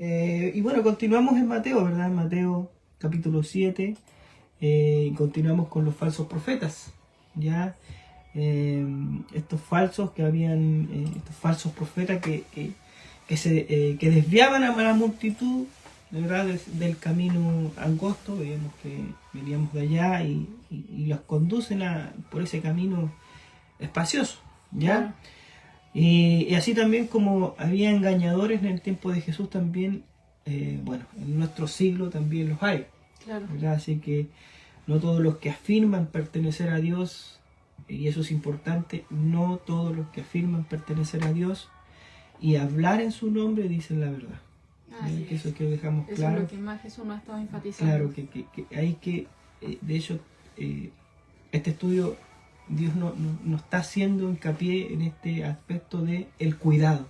Y bueno, continuamos en Mateo, ¿verdad? En Mateo capítulo 7, y continuamos con los falsos profetas, ¿ya? Estos falsos que habían, estos falsos profetas que desviaban a la multitud, ¿verdad? Del camino angosto. Veíamos que veníamos de allá y los conducen por ese camino espacioso, ¿ya? Claro. Y así también como había engañadores en el tiempo de Jesús, también, bueno, en nuestro siglo también los hay, Claro. ¿verdad? Así que no todos los que afirman pertenecer a Dios, y eso es importante, no todos los que afirman pertenecer a Dios y hablar en su nombre dicen la verdad. Que eso que dejamos Eso claro. es lo que más Jesús nos ha estado enfatizando. Claro, que hay que, de hecho, este estudio, Dios no está haciendo hincapié en este aspecto de el cuidado,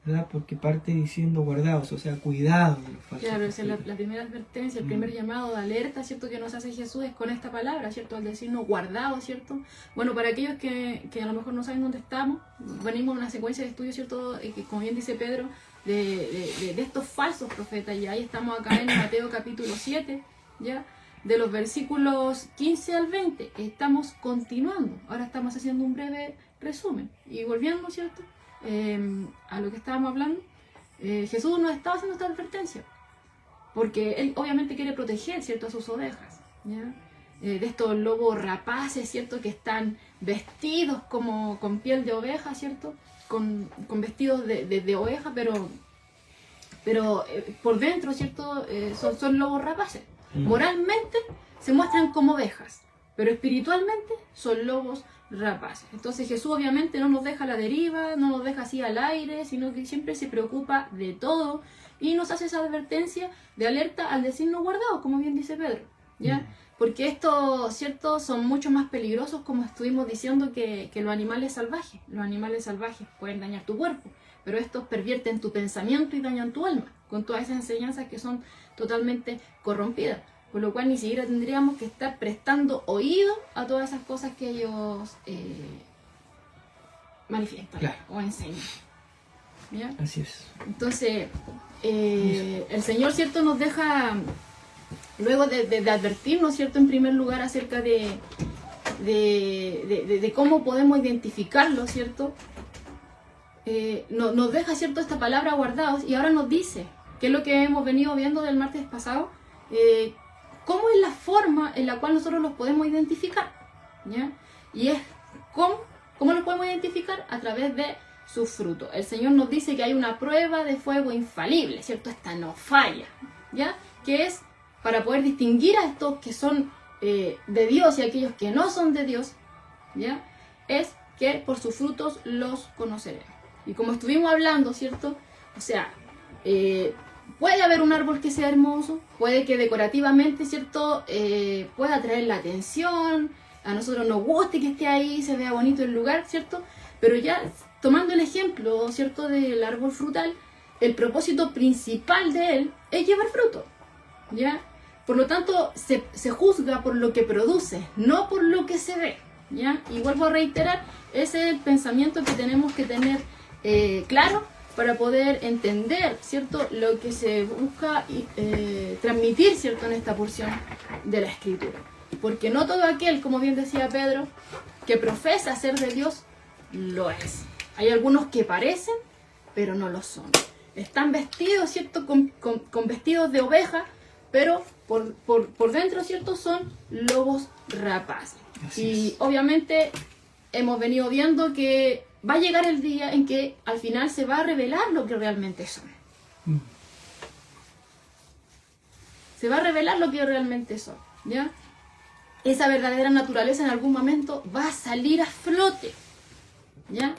¿verdad? Porque parte diciendo guardados, o sea, cuidado de los falsos. Claro, esa es la primera advertencia, el primer llamado de alerta, ¿cierto? Que nos hace Jesús es con esta palabra, ¿cierto? Al decirnos guardados, ¿cierto? Bueno, para aquellos que a lo mejor no saben dónde estamos, venimos en una secuencia de estudios, ¿cierto? Que como bien dice Pedro, de estos falsos profetas, y ahí estamos acá en Mateo capítulo 7, ¿ya? De los versículos 15 al 20, estamos continuando, ahora estamos haciendo un breve resumen, y volviendo, ¿cierto? A lo que estábamos hablando, Jesús nos estaba haciendo esta advertencia, porque Él obviamente quiere proteger, ¿cierto?, a sus ovejas, ¿ya? De estos lobos rapaces, ¿cierto?, que están vestidos como con piel de oveja, ¿cierto?, con vestidos de oveja, pero por dentro, ¿cierto?, son lobos rapaces. Moralmente se muestran como ovejas, pero espiritualmente son lobos rapaces. Entonces Jesús obviamente no nos deja a la deriva, no nos deja así al aire, sino que siempre se preocupa de todo y nos hace esa advertencia de alerta al decirnos guardados, como bien dice Pedro, ¿ya? Porque estos, ¿cierto?, son mucho más peligrosos, como estuvimos diciendo, que los animales salvajes. Los animales salvajes pueden dañar tu cuerpo, pero estos pervierten tu pensamiento y dañan tu alma, con todas esas enseñanzas que son totalmente corrompidas. Por lo cual ni siquiera tendríamos que estar prestando oído a todas esas cosas que ellos manifiestan, claro, o enseñan. ¿Ya? Así es. Entonces, el Señor, ¿cierto?, nos deja, luego de advertirnos, ¿cierto?, en primer lugar acerca de cómo podemos identificarlo, ¿cierto? Nos deja, ¿cierto?, esta palabra guardados, y ahora nos dice, que es lo que hemos venido viendo del martes pasado, cómo es la forma en la cual nosotros los podemos identificar, ¿ya? Y es ¿cómo los podemos identificar? A través de sus frutos. El Señor nos dice que hay una prueba de fuego infalible, ¿cierto? Esta no falla, ¿ya? Que es para poder distinguir a estos que son de Dios y a aquellos que no son de Dios, ¿ya? Es que por sus frutos los conoceremos. Y como estuvimos hablando, ¿cierto? O sea, puede haber un árbol que sea hermoso, puede que decorativamente, ¿cierto?, pueda atraer la atención, a nosotros nos guste que esté ahí, se vea bonito el lugar, ¿cierto? Pero ya tomando el ejemplo, ¿cierto?, del árbol frutal, el propósito principal de él es llevar fruto, ¿ya? Por lo tanto, se juzga por lo que produce, no por lo que se ve, ¿ya? Y vuelvo a reiterar, ese es el pensamiento que tenemos que tener claro, para poder entender, ¿cierto?, lo que se busca transmitir, ¿cierto?, en esta porción de la Escritura. Porque no todo aquel, como bien decía Pedro, que profesa ser de Dios, lo es. Hay algunos que parecen, pero no lo son. Están vestidos, ¿cierto?, con vestidos de oveja, pero por dentro, ¿cierto?, son lobos rapaces. Y obviamente hemos venido viendo que va a llegar el día en que al final se va a revelar lo que realmente son. Se va a revelar lo que realmente son, ¿ya? Esa verdadera naturaleza en algún momento va a salir a flote, ¿ya?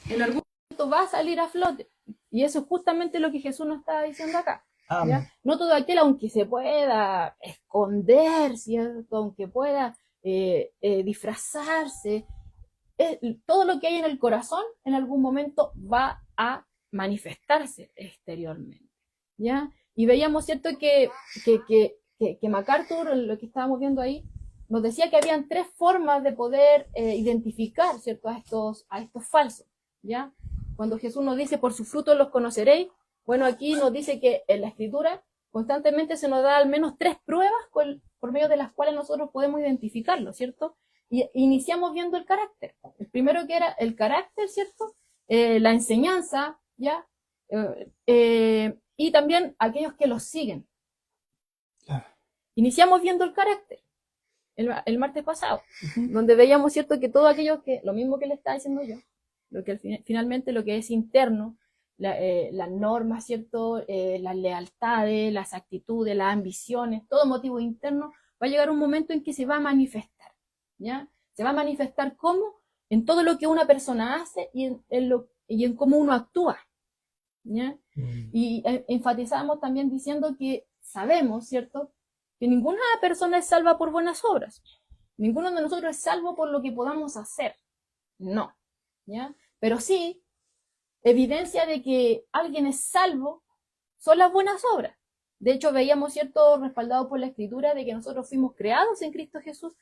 En algún momento va a salir a flote. Y eso es justamente lo que Jesús nos está diciendo acá, ¿ya? No todo aquel, aunque se pueda esconder, ¿cierto?, aunque pueda disfrazarse, todo lo que hay en el corazón en algún momento va a manifestarse exteriormente, ¿ya? Y veíamos, ¿cierto?, que MacArthur, lo que estábamos viendo ahí, nos decía que habían tres formas de poder identificar, ¿cierto?, a estos falsos, ¿ya? Cuando Jesús nos dice, por sus frutos los conoceréis, bueno, aquí nos dice que en la Escritura constantemente se nos da al menos 3 pruebas por medio de las cuales nosotros podemos identificarlo, ¿cierto? Y iniciamos viendo el carácter. El primero que era el carácter, ¿cierto? La enseñanza, ¿ya? Y también aquellos que los siguen. Claro. Iniciamos viendo el carácter el martes pasado, donde veíamos, ¿cierto?, que todo aquello que, lo mismo que le estaba diciendo yo, lo que finalmente lo que es interno, las normas, ¿cierto?, las lealtades, las actitudes, las ambiciones, todo motivo interno, va a llegar un momento en que se va a manifestar, ¿ya? Se va a manifestar cómo, en todo lo que una persona hace y en cómo uno actúa, ¿ya? Y enfatizamos también diciendo que sabemos, ¿cierto?, que ninguna persona es salva por buenas obras. Ninguno de nosotros es salvo por lo que podamos hacer. No, ¿ya? Pero sí, evidencia de que alguien es salvo son las buenas obras. De hecho, veíamos, ¿cierto?, respaldado por la Escritura, de que nosotros fuimos creados en Cristo Jesús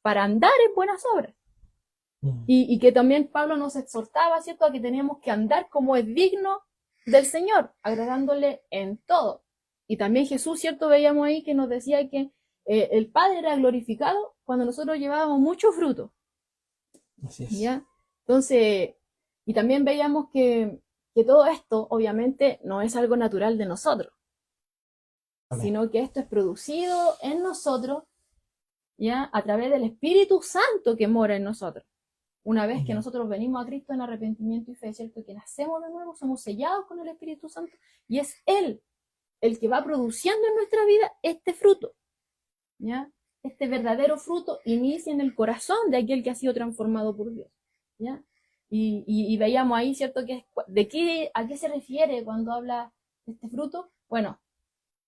para andar en buenas obras. Y que también Pablo nos exhortaba, ¿cierto?, a que teníamos que andar como es digno del Señor, agradándole en todo. Y también Jesús, ¿cierto?, veíamos ahí que nos decía que el Padre era glorificado cuando nosotros llevábamos mucho fruto. Así es. ¿Ya? Entonces, y también veíamos que todo esto, obviamente, no es algo natural de nosotros, sino que esto es producido en nosotros, ¿ya?, a través del Espíritu Santo que mora en nosotros. Una vez que nosotros venimos a Cristo en arrepentimiento y fe, ¿cierto?, que nacemos de nuevo, somos sellados con el Espíritu Santo, y es Él el que va produciendo en nuestra vida este fruto, ¿ya? Este verdadero fruto inicia en el corazón de aquel que ha sido transformado por Dios, ¿ya? Y veíamos ahí, ¿cierto?, a qué se refiere cuando habla de este fruto. Bueno,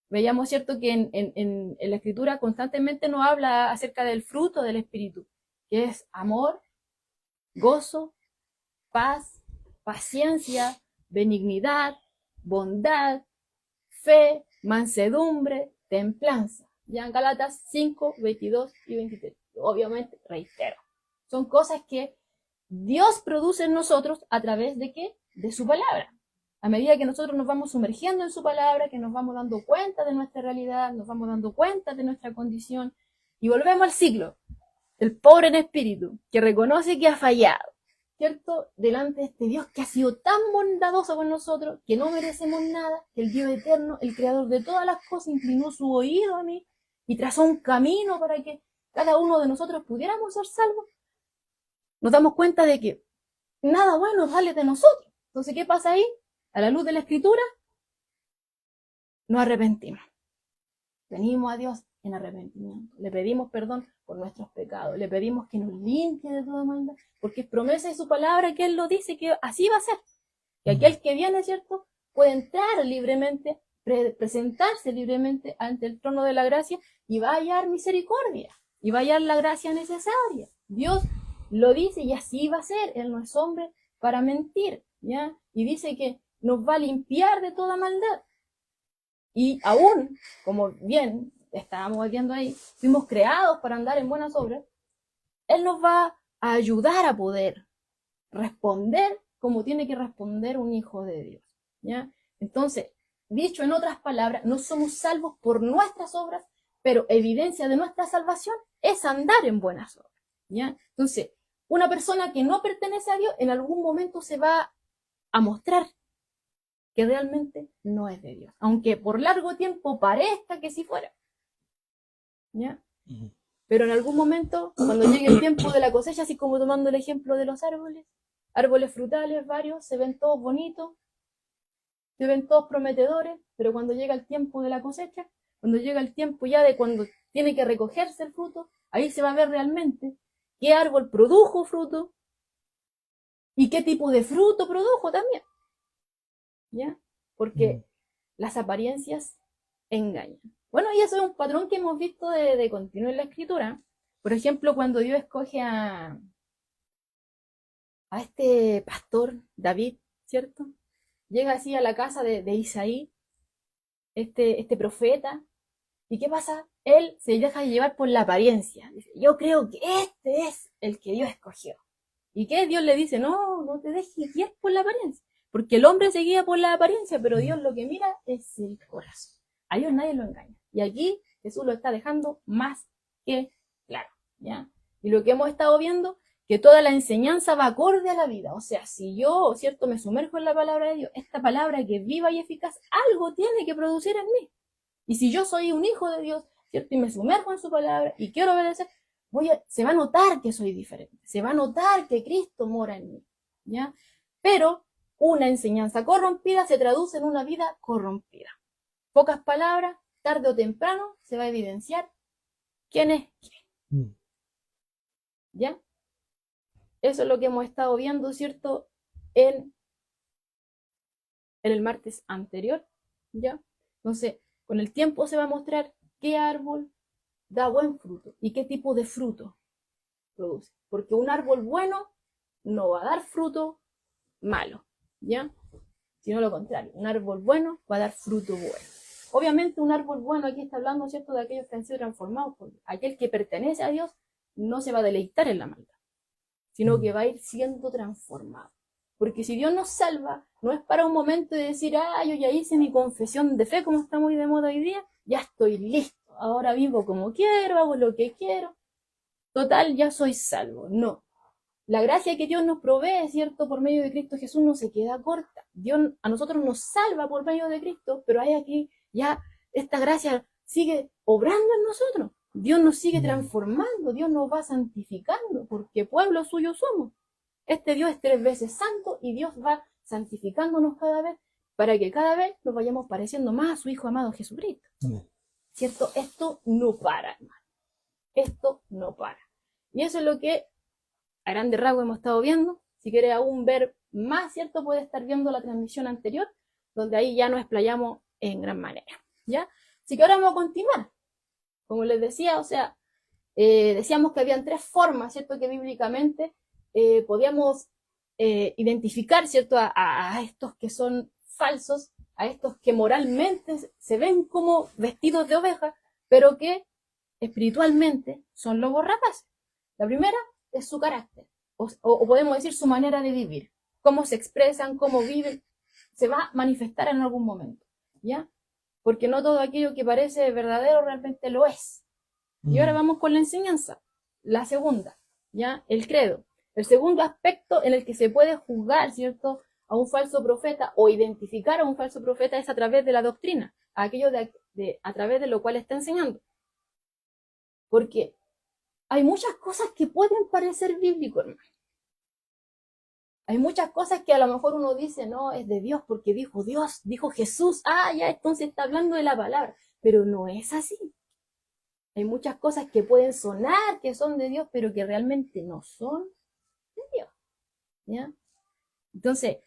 veíamos, ¿cierto?, que en la Escritura constantemente nos habla acerca del fruto del Espíritu, que es amor, gozo, paz, paciencia, benignidad, bondad, fe, mansedumbre, templanza. Ya en Gálatas 5, 22 y 23. Obviamente, reitero, son cosas que Dios produce en nosotros a través de ¿qué? De su palabra. A medida que nosotros nos vamos sumergiendo en su palabra, que nos vamos dando cuenta de nuestra realidad, nos vamos dando cuenta de nuestra condición, y volvemos al ciclo. El pobre en espíritu, que reconoce que ha fallado, ¿cierto?, delante de este Dios que ha sido tan bondadoso con nosotros, que no merecemos nada, que el Dios eterno, el creador de todas las cosas, inclinó su oído a mí y trazó un camino para que cada uno de nosotros pudiéramos ser salvos. Nos damos cuenta de que nada bueno sale de nosotros. Entonces, ¿qué pasa ahí? A la luz de la Escritura, nos arrepentimos. Venimos a Dios en arrepentimiento. Le pedimos perdón por nuestros pecados. Le pedimos que nos limpie de toda maldad. Porque es promesa de su palabra que Él lo dice, que así va a ser. Que aquel que viene, ¿cierto?, puede entrar libremente, presentarse libremente ante el trono de la gracia y va a hallar misericordia. Y va a hallar la gracia necesaria. Dios lo dice y así va a ser. Él no es hombre para mentir, ¿ya? Y dice que nos va a limpiar de toda maldad. Y aún, como bien estábamos viendo ahí, fuimos creados para andar en buenas obras, Él nos va a ayudar a poder responder como tiene que responder un hijo de Dios, ¿ya? Entonces, dicho en otras palabras, no somos salvos por nuestras obras, pero evidencia de nuestra salvación es andar en buenas obras, ¿ya? Entonces, una persona que no pertenece a Dios en algún momento se va a mostrar que realmente no es de Dios, aunque por largo tiempo parezca que sí fuera, ¿ya? Pero en algún momento, cuando llegue el tiempo de la cosecha, así como tomando el ejemplo de los árboles frutales varios, se ven todos bonitos, se ven todos prometedores, pero cuando llega el tiempo de la cosecha, cuando llega el tiempo ya de cuando tiene que recogerse el fruto, ahí se va a ver realmente qué árbol produjo fruto y qué tipo de fruto produjo también, ¿ya? Porque las apariencias engañan. Bueno, y eso es un patrón que hemos visto de continuo en la Escritura. Por ejemplo, cuando Dios escoge a este pastor David, ¿cierto? Llega así a la casa de Isaí, este profeta, ¿y qué pasa? Él se deja llevar por la apariencia. Dice, yo creo que este es el que Dios escogió. ¿Y qué? Dios le dice, no te dejes guiar por la apariencia. Porque el hombre se guía por la apariencia, pero Dios lo que mira es el corazón. A Dios nadie lo engaña. Y aquí Jesús lo está dejando más que claro, ¿ya? Y lo que hemos estado viendo, que toda la enseñanza va acorde a la vida. O sea, si yo, ¿cierto?, me sumerjo en la palabra de Dios, esta palabra que es viva y eficaz, algo tiene que producir en mí. Y si yo soy un hijo de Dios, ¿cierto?, y me sumerjo en su palabra y quiero obedecer, se va a notar que soy diferente. Se va a notar que Cristo mora en mí, ¿ya? Pero una enseñanza corrompida se traduce en una vida corrompida. Pocas palabras, tarde o temprano se va a evidenciar quién es quién. ¿Ya? Eso es lo que hemos estado viendo, ¿cierto? En el martes anterior, ¿ya? Entonces, con el tiempo se va a mostrar qué árbol da buen fruto y qué tipo de fruto produce. Porque un árbol bueno no va a dar fruto malo, ¿ya? Sino lo contrario, un árbol bueno va a dar fruto bueno. Obviamente un árbol bueno, aquí está hablando, ¿cierto?, de aquellos que han sido transformados, porque aquel que pertenece a Dios no se va a deleitar en la maldad, sino que va a ir siendo transformado. Porque si Dios nos salva, no es para un momento de decir, yo ya hice mi confesión de fe, como está muy de moda hoy día, ya estoy listo, ahora vivo como quiero, hago lo que quiero, total, ya soy salvo. No. La gracia que Dios nos provee, ¿cierto?, por medio de Cristo Jesús no se queda corta. Dios a nosotros nos salva por medio de Cristo, pero hay aquí ya esta gracia sigue obrando en nosotros. Dios nos sigue transformando, Dios nos va santificando, porque pueblo suyo somos. Este Dios es 3 veces santo y Dios va santificándonos cada vez para que cada vez nos vayamos pareciendo más a su Hijo amado Jesucristo. ¿Cierto? Esto no para, hermano. Esto no para. Y eso es lo que a grandes rasgos hemos estado viendo. Si quieres aún ver más, ¿cierto?, puedes estar viendo la transmisión anterior, donde ahí ya nos explayamos en gran manera, ¿ya? Así que ahora vamos a continuar. Como les decía, o sea, decíamos que habían 3 formas, ¿cierto?, que bíblicamente podíamos identificar, ¿cierto?, a estos que son falsos, a estos que moralmente se ven como vestidos de oveja, pero que espiritualmente son lobos rapaces. La primera es su carácter, o podemos decir su manera de vivir, cómo se expresan, cómo viven, se va a manifestar en algún momento, ¿ya? Porque no todo aquello que parece verdadero realmente lo es. Y ahora vamos con la enseñanza, la segunda, ¿ya? El credo. El segundo aspecto en el que se puede juzgar, ¿cierto?, a un falso profeta o identificar a un falso profeta es a través de la doctrina, a aquello a través de lo cual está enseñando. Porque hay muchas cosas que pueden parecer bíblicos, hermano. Hay muchas cosas que a lo mejor uno dice, no, es de Dios, porque dijo Dios, dijo Jesús, ya entonces está hablando de la palabra. Pero no es así. Hay muchas cosas que pueden sonar que son de Dios, pero que realmente no son de Dios, ¿ya? Entonces,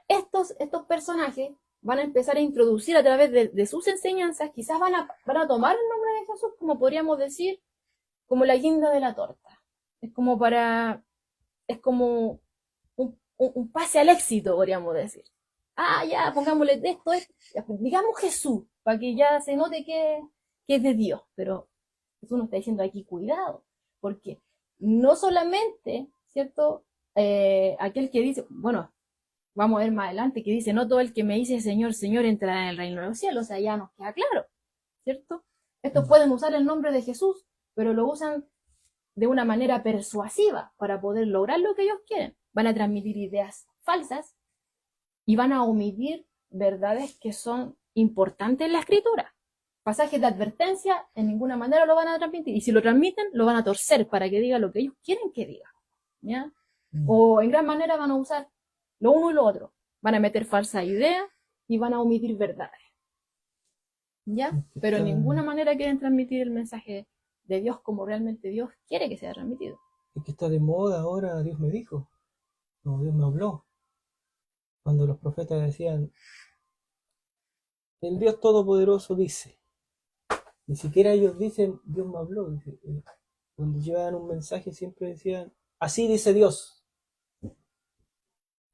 estos personajes van a empezar a introducir a través de sus enseñanzas, quizás van a tomar el nombre de Jesús, como podríamos decir, como la guinda de la torta. Es como un pase al éxito, podríamos decir. Ya, pongámosle de esto, digamos Jesús, para que ya se note que es de Dios. Pero Jesús nos está diciendo aquí, cuidado, porque no solamente, ¿cierto?, aquel que dice, bueno, vamos a ver más adelante, que dice, no todo el que me dice Señor, Señor entrará en el reino de los cielos. O sea, ya nos queda claro, ¿cierto? Estos pueden usar el nombre de Jesús, pero lo usan de una manera persuasiva para poder lograr lo que ellos quieren. Van a transmitir ideas falsas y van a omitir verdades que son importantes en la escritura. Pasajes de advertencia en ninguna manera lo van a transmitir, y si lo transmiten lo van a torcer para que diga lo que ellos quieren que diga, ¿ya? O en gran manera van a usar lo uno y lo otro, van a meter falsas ideas y van a omitir verdades, ¿ya? Pero en ninguna manera quieren transmitir el mensaje de Dios como realmente Dios quiere que sea transmitido. Es que está de moda ahora, Dios me dijo, no, Dios me habló. Cuando los profetas decían, el Dios Todopoderoso dice, ni siquiera ellos dicen, Dios me habló. Cuando llevaban un mensaje siempre decían, así dice Dios.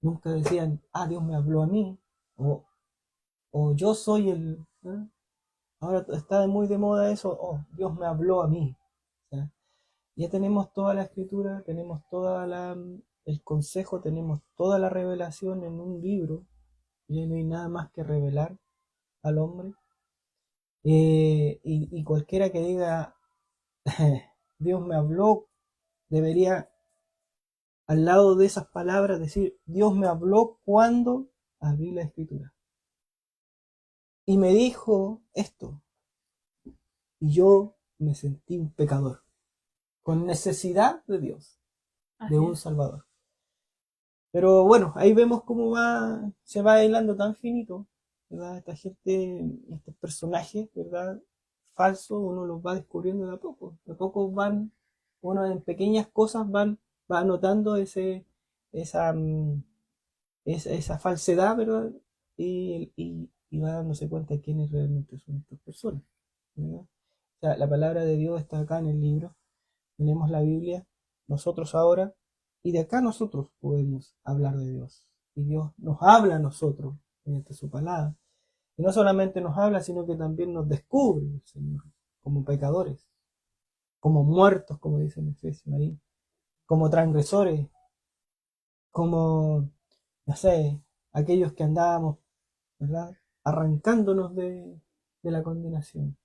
Nunca decían, Dios me habló a mí, o yo soy el... Ahora está muy de moda eso, Dios me habló a mí. Ya tenemos toda la escritura, tenemos toda el consejo, tenemos toda la revelación en un libro, y no hay nada más que revelar al hombre. Y cualquiera que diga, Dios me habló, debería al lado de esas palabras decir, Dios me habló cuando abrí la escritura. Y me dijo esto, y yo me sentí un pecador, con necesidad de Dios, de un Salvador. Pero bueno, ahí vemos cómo se va hilando tan finito, ¿verdad? Esta gente, estos personajes, ¿verdad? Falsos, uno los va descubriendo de a poco. De a poco uno en pequeñas cosas va notando esa falsedad, ¿verdad? Y va dándose cuenta de quiénes realmente son estas personas, ¿verdad? O sea, la palabra de Dios está acá en el libro, tenemos la Biblia, nosotros ahora, y de acá nosotros podemos hablar de Dios. Y Dios nos habla a nosotros mediante su palabra. Y no solamente nos habla, sino que también nos descubre el Señor como pecadores, como muertos, como dice en Efesios ahí, como transgresores, como, no sé, aquellos que andábamos, ¿verdad? Arrancándonos de la condenación.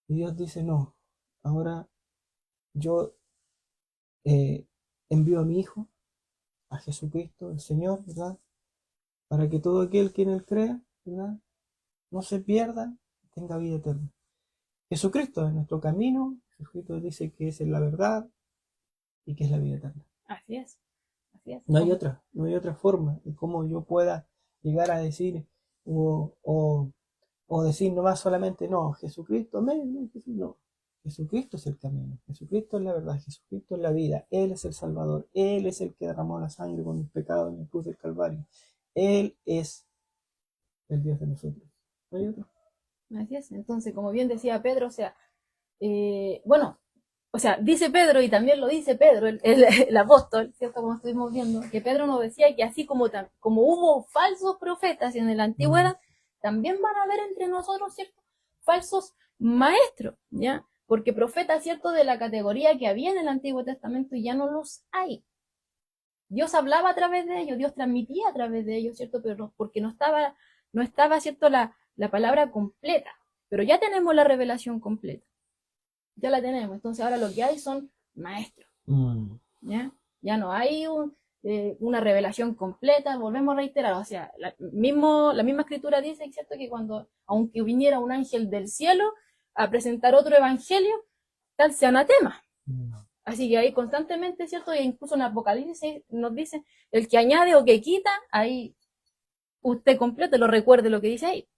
Y Dios dice, no, ahora yo envío a mi Hijo, a Jesucristo, el Señor, ¿verdad? Para que todo aquel que en Él crea, ¿verdad? No se pierda, tenga vida eterna. Jesucristo es nuestro camino, Jesucristo dice que es la verdad y que es la vida eterna. Así es, así es. No hay otra forma de cómo yo pueda llegar a decir o decir nomás solamente, no, Jesucristo, no. Jesucristo es el camino, Jesucristo es la verdad, Jesucristo es la vida, Él es el Salvador, Él es el que derramó la sangre con el pecado en la cruz del Calvario, Él es el Dios de nosotros, no hay otro. Así es. Entonces, como bien decía Pedro, o sea, bueno, o sea, dice Pedro y también lo dice Pedro, el apóstol, ¿cierto? Como estuvimos viendo, que Pedro nos decía que así como hubo falsos profetas en la antigüedad, también van a haber entre nosotros, ¿cierto? Falsos maestros, ¿ya? Porque profetas, ¿cierto? De la categoría que había en el Antiguo Testamento ya no los hay. Dios hablaba a través de ellos, Dios transmitía a través de ellos, ¿cierto? Pero porque no estaba, ¿cierto? La palabra completa. Pero ya tenemos la revelación completa. Ya la tenemos. Entonces ahora lo que hay son maestros. ¿Ya? Ya no hay una revelación completa. Volvemos a reiterar. O sea, la misma escritura dice, ¿cierto? Que aunque viniera un ángel del cielo a presentar otro evangelio, tal sea anatema. Así que ahí constantemente, ¿cierto? E incluso en Apocalipsis nos dice, el que añade o que quita, ahí usted completo lo recuerde lo que dice ahí,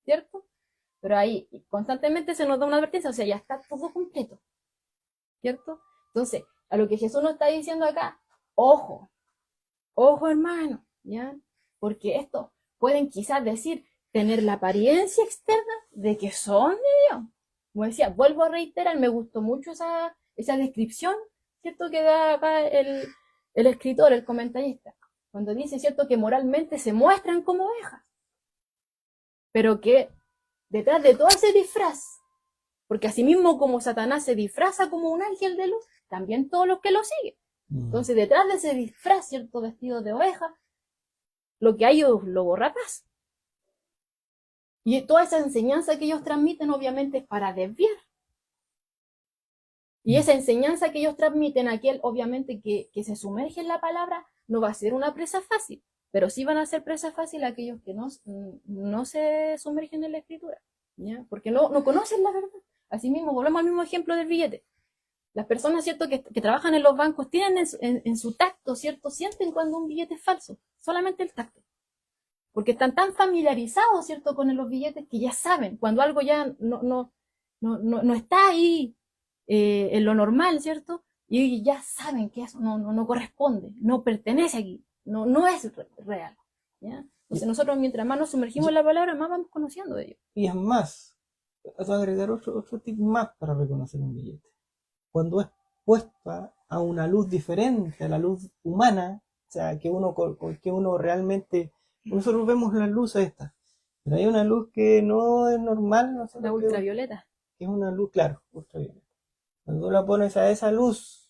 ¿cierto? Pero ahí constantemente se nos da una advertencia, o sea, ya está todo completo, ¿cierto? Entonces, a lo que Jesús nos está diciendo acá, ojo, ojo hermano, ¿ya? Porque esto pueden quizás decir, tener la apariencia externa de que son de Dios. Como decía, vuelvo a reiterar, me gustó mucho esa descripción, ¿cierto? Que da acá el escritor, el comentarista, cuando dice, ¿cierto? Que moralmente se muestran como ovejas, pero que detrás de todo ese disfraz, porque asimismo como Satanás se disfraza como un ángel de luz, también todos los que lo siguen. Entonces detrás de ese disfraz, ¿cierto? Vestido de oveja, lo que hay es un lobo rapaz. Y toda esa enseñanza que ellos transmiten obviamente es para desviar. Y esa enseñanza que ellos transmiten, aquel obviamente que se sumerge en la palabra, no va a ser una presa fácil, pero sí van a ser presa fácil aquellos que no se sumergen en la escritura, ¿ya? Porque no conocen la verdad. Asimismo, volvemos al mismo ejemplo del billete. Las personas, ¿cierto?, que trabajan en los bancos tienen en su tacto, ¿cierto?, sienten cuando un billete es falso, solamente el tacto. Porque están tan familiarizados, ¿cierto?, con los billetes que ya saben cuando algo ya no está ahí en lo normal, ¿cierto? Y ya saben que eso no corresponde, no pertenece aquí, no es real, ¿ya? Entonces nosotros mientras más nos sumergimos en la palabra, más vamos conociendo de ello. Y es más, vas a agregar otro tip más para reconocer un billete. Cuando es puesta a una luz diferente, a la luz humana, o sea, que uno realmente, nosotros vemos la luz esta, pero hay una luz que no es normal. La ultravioleta. Que es una luz, claro, ultravioleta. Cuando tú la pones a esa luz,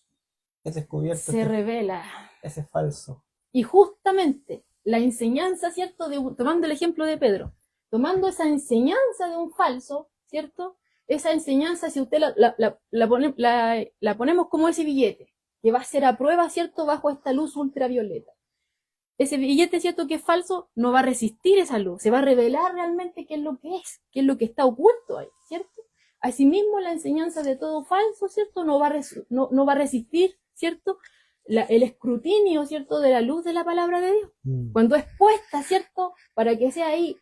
Es descubierto se revela. ese falso. Y justamente la enseñanza, ¿cierto? Tomando el ejemplo de Pedro, tomando esa enseñanza de un falso, ¿cierto? Esa enseñanza, si usted la ponemos como ese billete, que va a ser a prueba, ¿cierto? Bajo esta luz ultravioleta. Ese billete, ¿cierto? Que es falso, no va a resistir esa luz, se va a revelar realmente qué es lo que es, qué es lo que está oculto ahí, ¿cierto? Asimismo, la enseñanza de todo falso, ¿cierto? No va a resistir, ¿cierto? El escrutinio, ¿cierto? De la luz de la palabra de Dios. Cuando es puesta, ¿cierto? Para que sea ahí,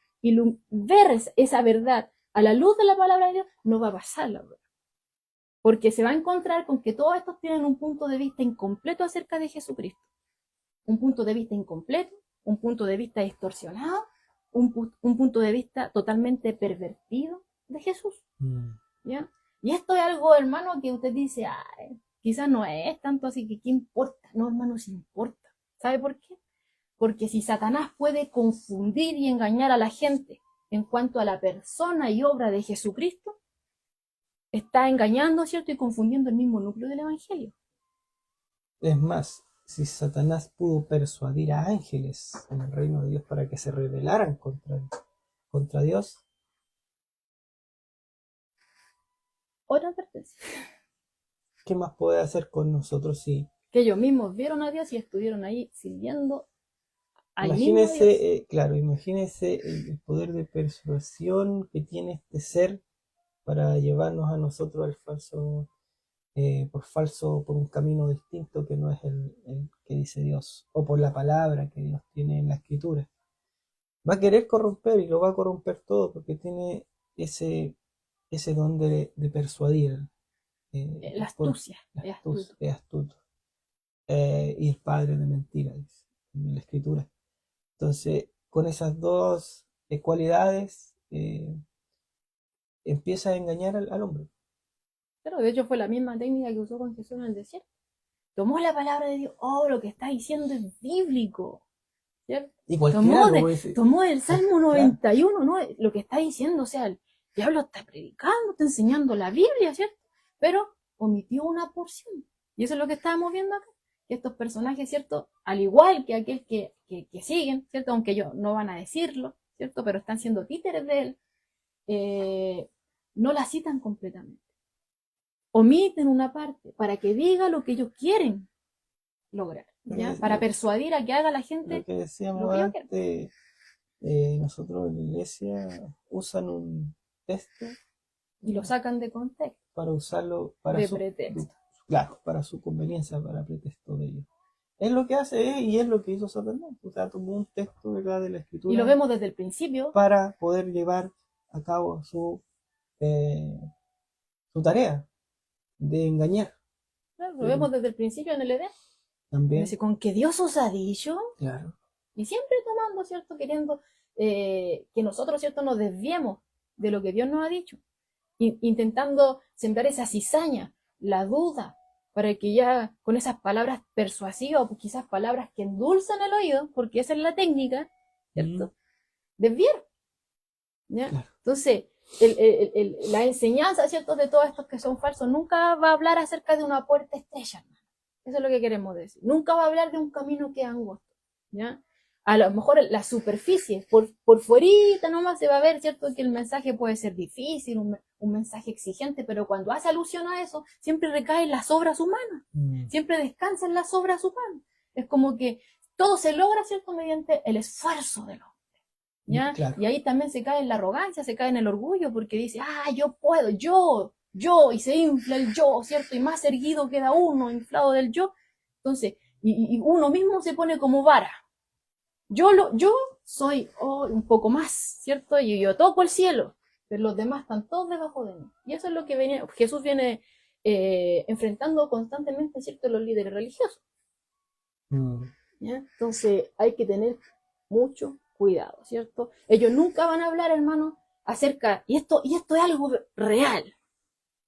ver esa verdad a la luz de la palabra de Dios, no va a pasar la verdad. Porque se va a encontrar con que todos estos tienen un punto de vista incompleto acerca de Jesucristo. Un punto de vista incompleto, un punto de vista distorsionado, un punto de vista totalmente pervertido de Jesús. ¿Ya? Y esto es algo, hermano, que usted dice, quizás no es tanto así, que ¿qué importa? No, hermano, sí importa. ¿Sabe por qué? Porque si Satanás puede confundir y engañar a la gente en cuanto a la persona y obra de Jesucristo, está engañando, ¿cierto? Y confundiendo el mismo núcleo del Evangelio. Es más, si Satanás pudo persuadir a ángeles en el reino de Dios para que se rebelaran contra Dios. Otra advertencia. ¿Qué más puede hacer con nosotros si... Que ellos mismos vieron a Dios y estuvieron ahí sirviendo al imagínese, mismo Dios. claro, imagínese el poder de persuasión que tiene este ser para llevarnos a nosotros al falso, por un camino distinto que no es el que dice Dios, o por la palabra que Dios tiene en la escritura. Va a querer corromper y lo va a corromper todo porque tiene ese don de persuadir. La astucia. Es astuto. Y es padre de mentiras, dice en la escritura. Entonces, con esas dos cualidades, empieza a engañar al hombre. Pero de hecho fue la misma técnica que usó con Jesús en el desierto. Tomó la palabra de Dios, lo que está diciendo es bíblico, ¿cierto? Y tomó el Salmo 91, ¿no? Lo que está diciendo, o sea, el diablo está predicando, está enseñando la Biblia, ¿cierto? Pero omitió una porción. Y eso es lo que estábamos viendo acá. Que estos personajes, ¿cierto? Al igual que aquel que siguen, ¿cierto? Aunque ellos no van a decirlo, ¿cierto? Pero están siendo títeres de él, no la citan completamente. Omiten una parte para que diga lo que ellos quieren lograr, ¿ya? Para persuadir a que haga la gente lo que decíamos antes. Nosotros en la iglesia usan un texto y lo sacan de contexto para usarlo para de pretexto. Claro, para su conveniencia, para pretexto de ellos. Es lo que hace y es lo que hizo Satanás. O sea, tomó un texto, ¿verdad?, de la escritura. Y lo vemos desde el principio. Para poder llevar a cabo su tarea de engañar. Claro, lo vemos desde el principio en el Edén. También. Dice, con que Dios os ha dicho. Claro. Y siempre tomando, ¿cierto? Queriendo que nosotros, ¿cierto? Nos desviemos de lo que Dios nos ha dicho. Intentando sembrar esa cizaña, la duda, para que ya con esas palabras persuasivas, o quizás palabras que endulzan el oído, porque esa es la técnica, ¿cierto? Desviar. ¿Ya? Claro. Entonces, la enseñanza, ¿cierto?, de todos estos que son falsos, nunca va a hablar acerca de una puerta estrecha, hermano. Eso es lo que queremos decir. Nunca va a hablar de un camino que es angosto, ¿ya? A lo mejor la superficie, por fuerita nomás se va a ver, ¿cierto?, que el mensaje puede ser difícil, un mensaje exigente, pero cuando hace alusión a eso, siempre recae en las obras humanas, siempre descansa en las obras humanas. Es como que todo se logra, ¿cierto?, mediante el esfuerzo del hombre, ¿ya? Claro. Y ahí también se cae en la arrogancia, se cae en el orgullo, porque dice, yo puedo, yo, y se infla el yo, ¿cierto? Y más erguido queda uno, inflado del yo. Entonces, y uno mismo se pone como vara. Yo soy un poco más, ¿cierto? Y yo toco el cielo, pero los demás están todos debajo de mí. Y eso es lo que Jesús viene enfrentando constantemente, ¿cierto?, los líderes religiosos. ¿Ya? Entonces hay que tener mucho cuidado, ¿cierto? Ellos nunca van a hablar, hermano, acerca, y esto es algo real,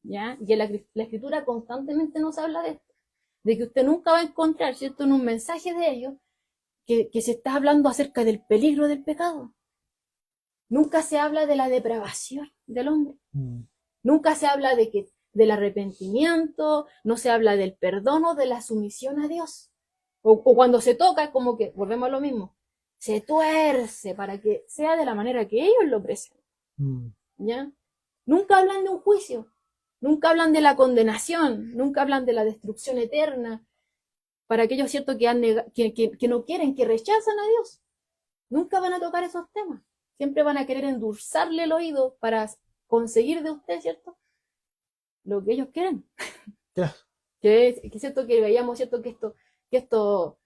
¿ya? Y la Escritura constantemente nos habla de esto, de que usted nunca va a encontrar, ¿cierto?, en un mensaje de ellos, que se está hablando acerca del peligro del pecado. Nunca se habla de la depravación del hombre. Nunca se habla de que del arrepentimiento, no se habla del perdón o de la sumisión a Dios. O cuando se toca, es como que, volvemos a lo mismo, se tuerce para que sea de la manera que ellos lo presentan. ¿Ya? Nunca hablan de un juicio, nunca hablan de la condenación, nunca hablan de la destrucción eterna, para aquellos ciertos que no quieren, que rechazan a Dios. Nunca van a tocar esos temas. Siempre van a querer endulzarle el oído para conseguir de usted, ¿cierto? Lo que ellos quieren. Claro. Que es cierto que veíamos, ¿cierto? Que esto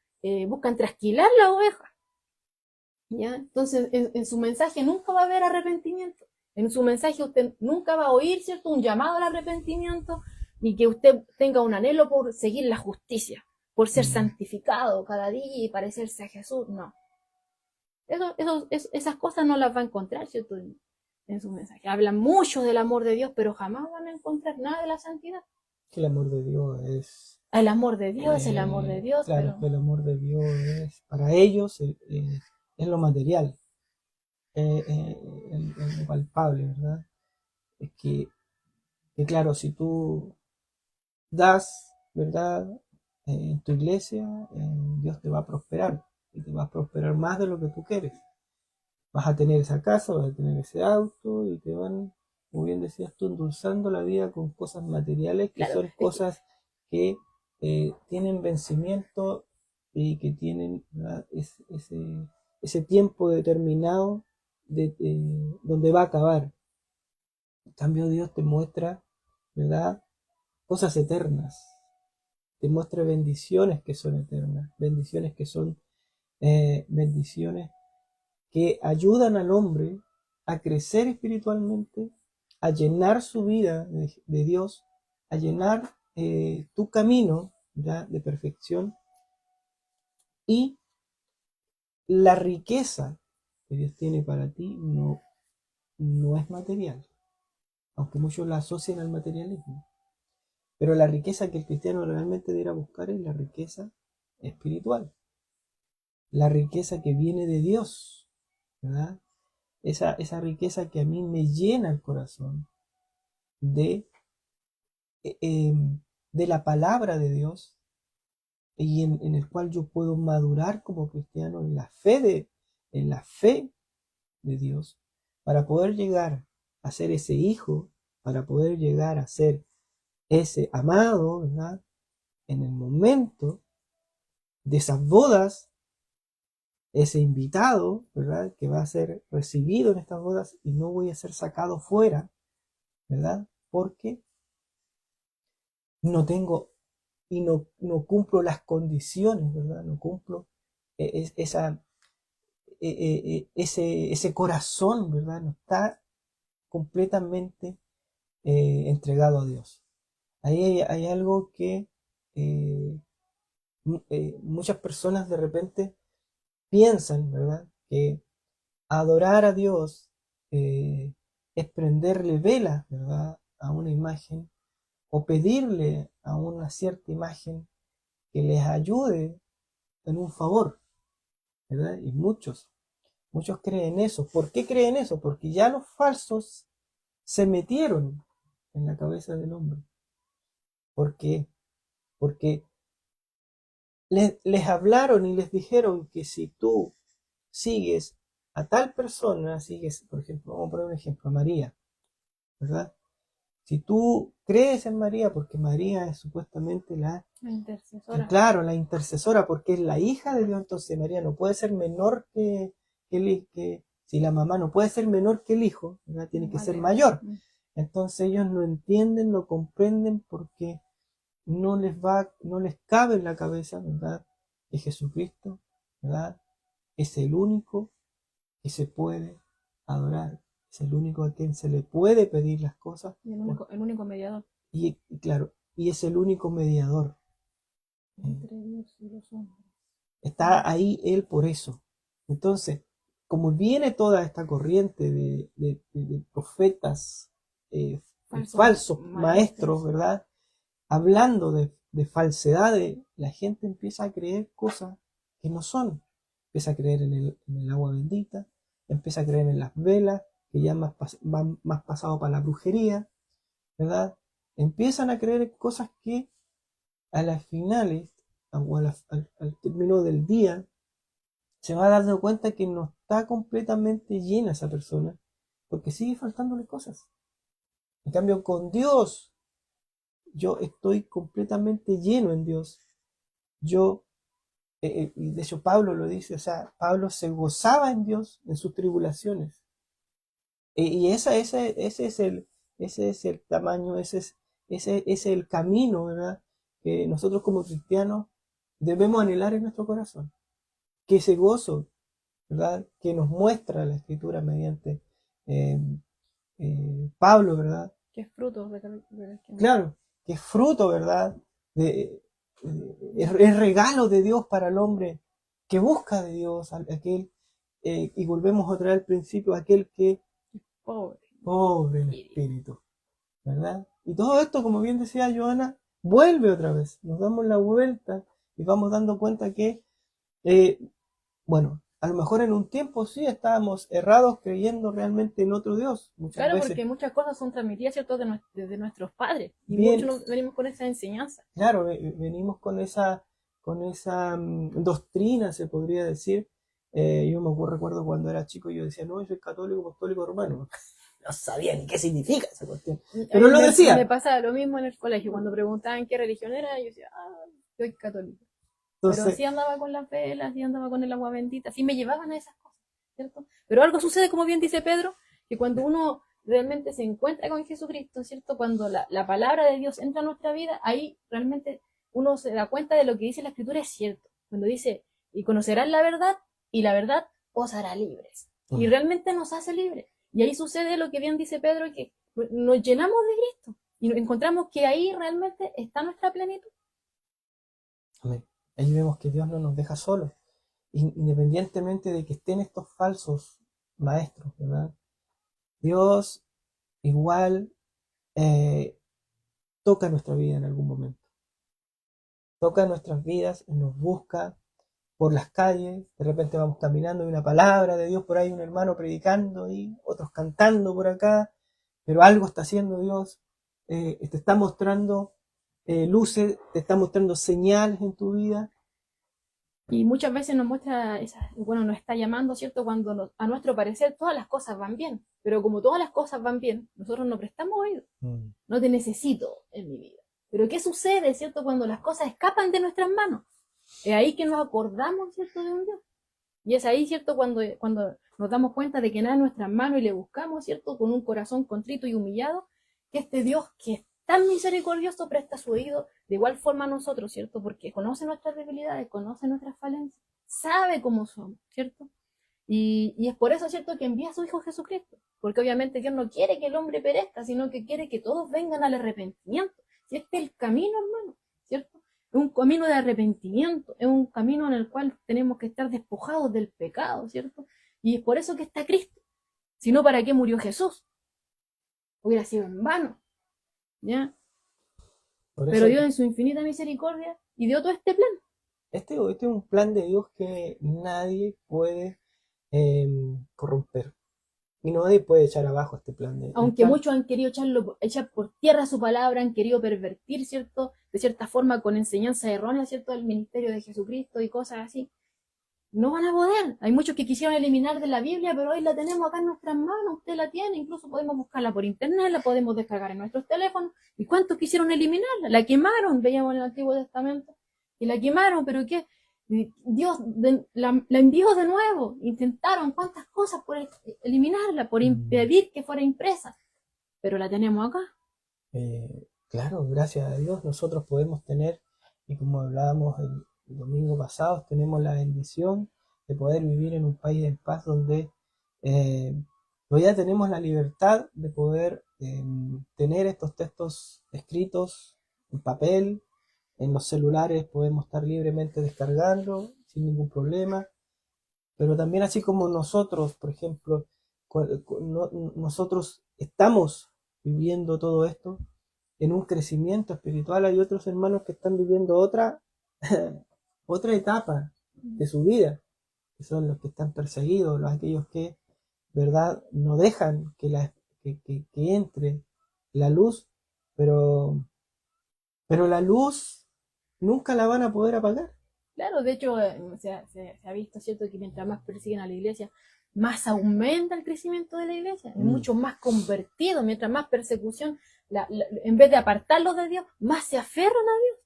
buscan trasquilar la oveja. ¿Ya? Entonces, en su mensaje nunca va a haber arrepentimiento. En su mensaje usted nunca va a oír, ¿cierto? Un llamado al arrepentimiento, ni que usted tenga un anhelo por seguir la justicia, por ser santificado cada día y parecerse a Jesús. No. Esas cosas no las va a encontrar, ¿cierto? En su mensaje. Hablan mucho del amor de Dios, pero jamás van a encontrar nada de la santidad. Que el amor de Dios es... El amor de Dios, el amor de Dios. Claro, pero el amor de Dios es, para ellos, es lo material, lo palpable, ¿verdad? Es que claro, si tú das, ¿verdad? En tu iglesia, Dios te va a prosperar, y te va a prosperar más de lo que tú quieres. Vas a tener esa casa, vas a tener ese auto, y te van, como bien decías tú, endulzando la vida con cosas materiales, que Claro, son cosas que tienen vencimiento y que tienen, ¿verdad? Ese tiempo determinado donde va a acabar. En cambio, Dios te muestra, ¿verdad? Cosas eternas, te muestra bendiciones que son eternas, bendiciones que son bendiciones que ayudan al hombre a crecer espiritualmente, a llenar su vida de Dios, a llenar tu camino, ¿ya? De perfección. Y la riqueza que Dios tiene para ti no es material, aunque muchos la asocian al materialismo. Pero la riqueza que el cristiano realmente deberá buscar es la riqueza espiritual, la riqueza que viene de Dios, ¿verdad? Esa riqueza que a mí me llena el corazón de, de la palabra de Dios, y en el cual yo puedo madurar como cristiano en la fe de Dios, para poder llegar a ser ese hijo, para poder llegar a ser ese amado, ¿verdad? En el momento de esas bodas, ese invitado, ¿verdad? Que va a ser recibido en estas bodas, y no voy a ser sacado fuera, ¿verdad? Porque no tengo y no cumplo las condiciones, ¿verdad? No cumplo ese corazón, ¿verdad? No está completamente entregado a Dios. Ahí hay algo que muchas personas de repente piensan, ¿verdad? Que adorar a Dios es prenderle velas, ¿verdad? A una imagen, o pedirle a una cierta imagen que les ayude en un favor, ¿verdad? Y muchos creen eso. ¿Por qué creen eso? Porque ya los falsos se metieron en la cabeza del hombre. ¿Por qué? Porque les hablaron y les dijeron que si tú sigues a tal persona, sigues, por ejemplo, vamos a poner un ejemplo, a María, ¿verdad? Si tú crees en María, porque María es supuestamente la intercesora. Claro, la intercesora, porque es la hija de Dios, entonces María no puede ser menor si la mamá no puede ser menor que el hijo, ¿verdad? Tiene que ser mayor. Entonces ellos no entienden, no comprenden, porque no les cabe en la cabeza, ¿verdad? Que Jesucristo, ¿verdad? Es el único que se puede adorar, es el único a quien se le puede pedir las cosas. El único mediador. Y claro, y es el único mediador entre Dios y los hombres. Está ahí Él por eso. Entonces, como viene toda esta corriente de profetas falsos maestros, ¿verdad? Hablando de falsedades, la gente empieza a creer cosas que no son. Empieza a creer en el agua bendita, empieza a creer en las velas, que ya van más pasado para la brujería, ¿verdad? empiezan a creer en cosas que a las finales, o al término del día, se va dando cuenta que no está completamente llena esa persona, porque sigue faltándole cosas. En cambio, con Dios, yo estoy completamente lleno en Dios. Yo, y de hecho Pablo lo dice, o sea, Pablo se gozaba en Dios en sus tribulaciones. Y ese es el tamaño, ese es el camino, ¿verdad? Que nosotros como cristianos debemos anhelar en nuestro corazón. Que ese gozo, ¿verdad? Que nos muestra la Escritura mediante eh, Pablo, ¿verdad? Que es fruto Claro, que es fruto, ¿verdad? Es regalo de Dios para el hombre que busca de Dios, aquel, y volvemos otra vez al principio, aquel que pobre en espíritu, ¿verdad? Y todo esto, como bien decía Joana, vuelve otra vez, nos damos la vuelta y vamos dando cuenta que, eh, bueno, a lo mejor en un tiempo sí estábamos errados creyendo realmente en otro Dios. Muchas Claro, veces. porque muchas cosas son transmitidas, ¿cierto?, desde nuestros padres. Y Bien, muchos venimos con esa enseñanza. Claro, venimos con esa doctrina, se podría decir. Yo recuerdo cuando era chico, yo decía, no, yo soy católico, apostólico, romano. No sabía ni qué significa esa cuestión. Pero lo decía. Me pasa lo mismo en el colegio. Cuando preguntaban qué religión era, yo decía, soy católico. Pero Entonces, así andaba con las velas, así andaba con el agua bendita, así me llevaban a esas cosas, ¿cierto? Pero algo sucede, como bien dice Pedro, que cuando uno realmente se encuentra con Jesucristo, ¿cierto? Cuando la palabra de Dios entra a nuestra vida, ahí realmente uno se da cuenta de lo que dice la Escritura es cierto. Cuando dice, y conocerán la verdad, y la verdad os hará libres. Y realmente nos hace libres. Y ahí sucede lo que bien dice Pedro, que nos llenamos de Cristo. Y encontramos que ahí realmente está nuestra plenitud. amén. Ahí vemos que Dios no nos deja solos, independientemente de que estén estos falsos maestros, ¿verdad? Dios igual toca nuestra vida en algún momento. Toca nuestras vidas y nos busca por las calles, de repente vamos caminando y una palabra de Dios por ahí, un hermano predicando y otros cantando por acá, pero algo está haciendo Dios, te está mostrando luces, te está mostrando señales en tu vida. Y muchas veces nos muestra, nos está llamando, ¿cierto? Cuando a nuestro parecer todas las cosas van bien, pero como todas las cosas van bien, nosotros no prestamos oído. No te necesito en mi vida. Pero ¿qué sucede, cierto? Cuando las cosas escapan de nuestras manos. Es ahí que nos acordamos, ¿cierto? De un Dios. Y es ahí, ¿cierto? Cuando nos damos cuenta de que nada en nuestras manos y le buscamos, ¿cierto? Con un corazón contrito y humillado, que este Dios que es tan misericordioso presta su oído de igual forma a nosotros, ¿cierto? Porque conoce nuestras debilidades, conoce nuestras falencias, sabe cómo somos, ¿cierto? Y es por eso, ¿cierto?, que envía a su Hijo Jesucristo. Porque obviamente Dios no quiere que el hombre perezca, sino que quiere que todos vengan al arrepentimiento. Si este es el camino, hermano, ¿cierto? Es un camino de arrepentimiento, es un camino en el cual tenemos que estar despojados del pecado, ¿cierto? Y es por eso que está Cristo. Si no, ¿para qué murió Jesús? Hubiera sido en vano, ¿ya? Pero Dios en su infinita misericordia dio todo este plan. Este es un plan de Dios que nadie puede corromper. Y nadie puede echar abajo este plan de Dios. Aunque muchos han querido echar por tierra su palabra, han querido pervertir, ¿cierto? De cierta forma con enseñanza errónea, ¿cierto? El ministerio de Jesucristo y cosas así. No van a poder. Hay muchos que quisieron eliminar de la Biblia, pero hoy la tenemos acá en nuestras manos. Usted la tiene, incluso podemos buscarla por internet, la podemos descargar en nuestros teléfonos. ¿Y cuántos quisieron eliminarla? La quemaron, veíamos en el Antiguo Testamento. Y la quemaron, pero ¿qué? Dios la envió de nuevo. Intentaron cuántas cosas por eliminarla, por impedir que fuera impresa. Pero la tenemos acá. Claro, gracias a Dios nosotros podemos tener, y como hablábamos el domingo pasado, tenemos la bendición de poder vivir en un país en paz donde todavía tenemos la libertad de poder tener estos textos escritos en papel, en los celulares podemos estar libremente descargando sin ningún problema, pero también así como nosotros, por ejemplo, nosotros estamos viviendo todo esto en un crecimiento espiritual, hay otros hermanos que están viviendo otra etapa de su vida, que son los que están perseguidos, aquellos que, verdad, no dejan que entre la luz pero, pero la luz nunca la van a poder apagar. Claro, de hecho, se ha visto, ¿cierto?, que mientras más persiguen a la iglesia, más aumenta el crecimiento de la iglesia, es mucho más convertido, mientras más persecución, en vez de apartarlos de Dios, más se aferran a Dios.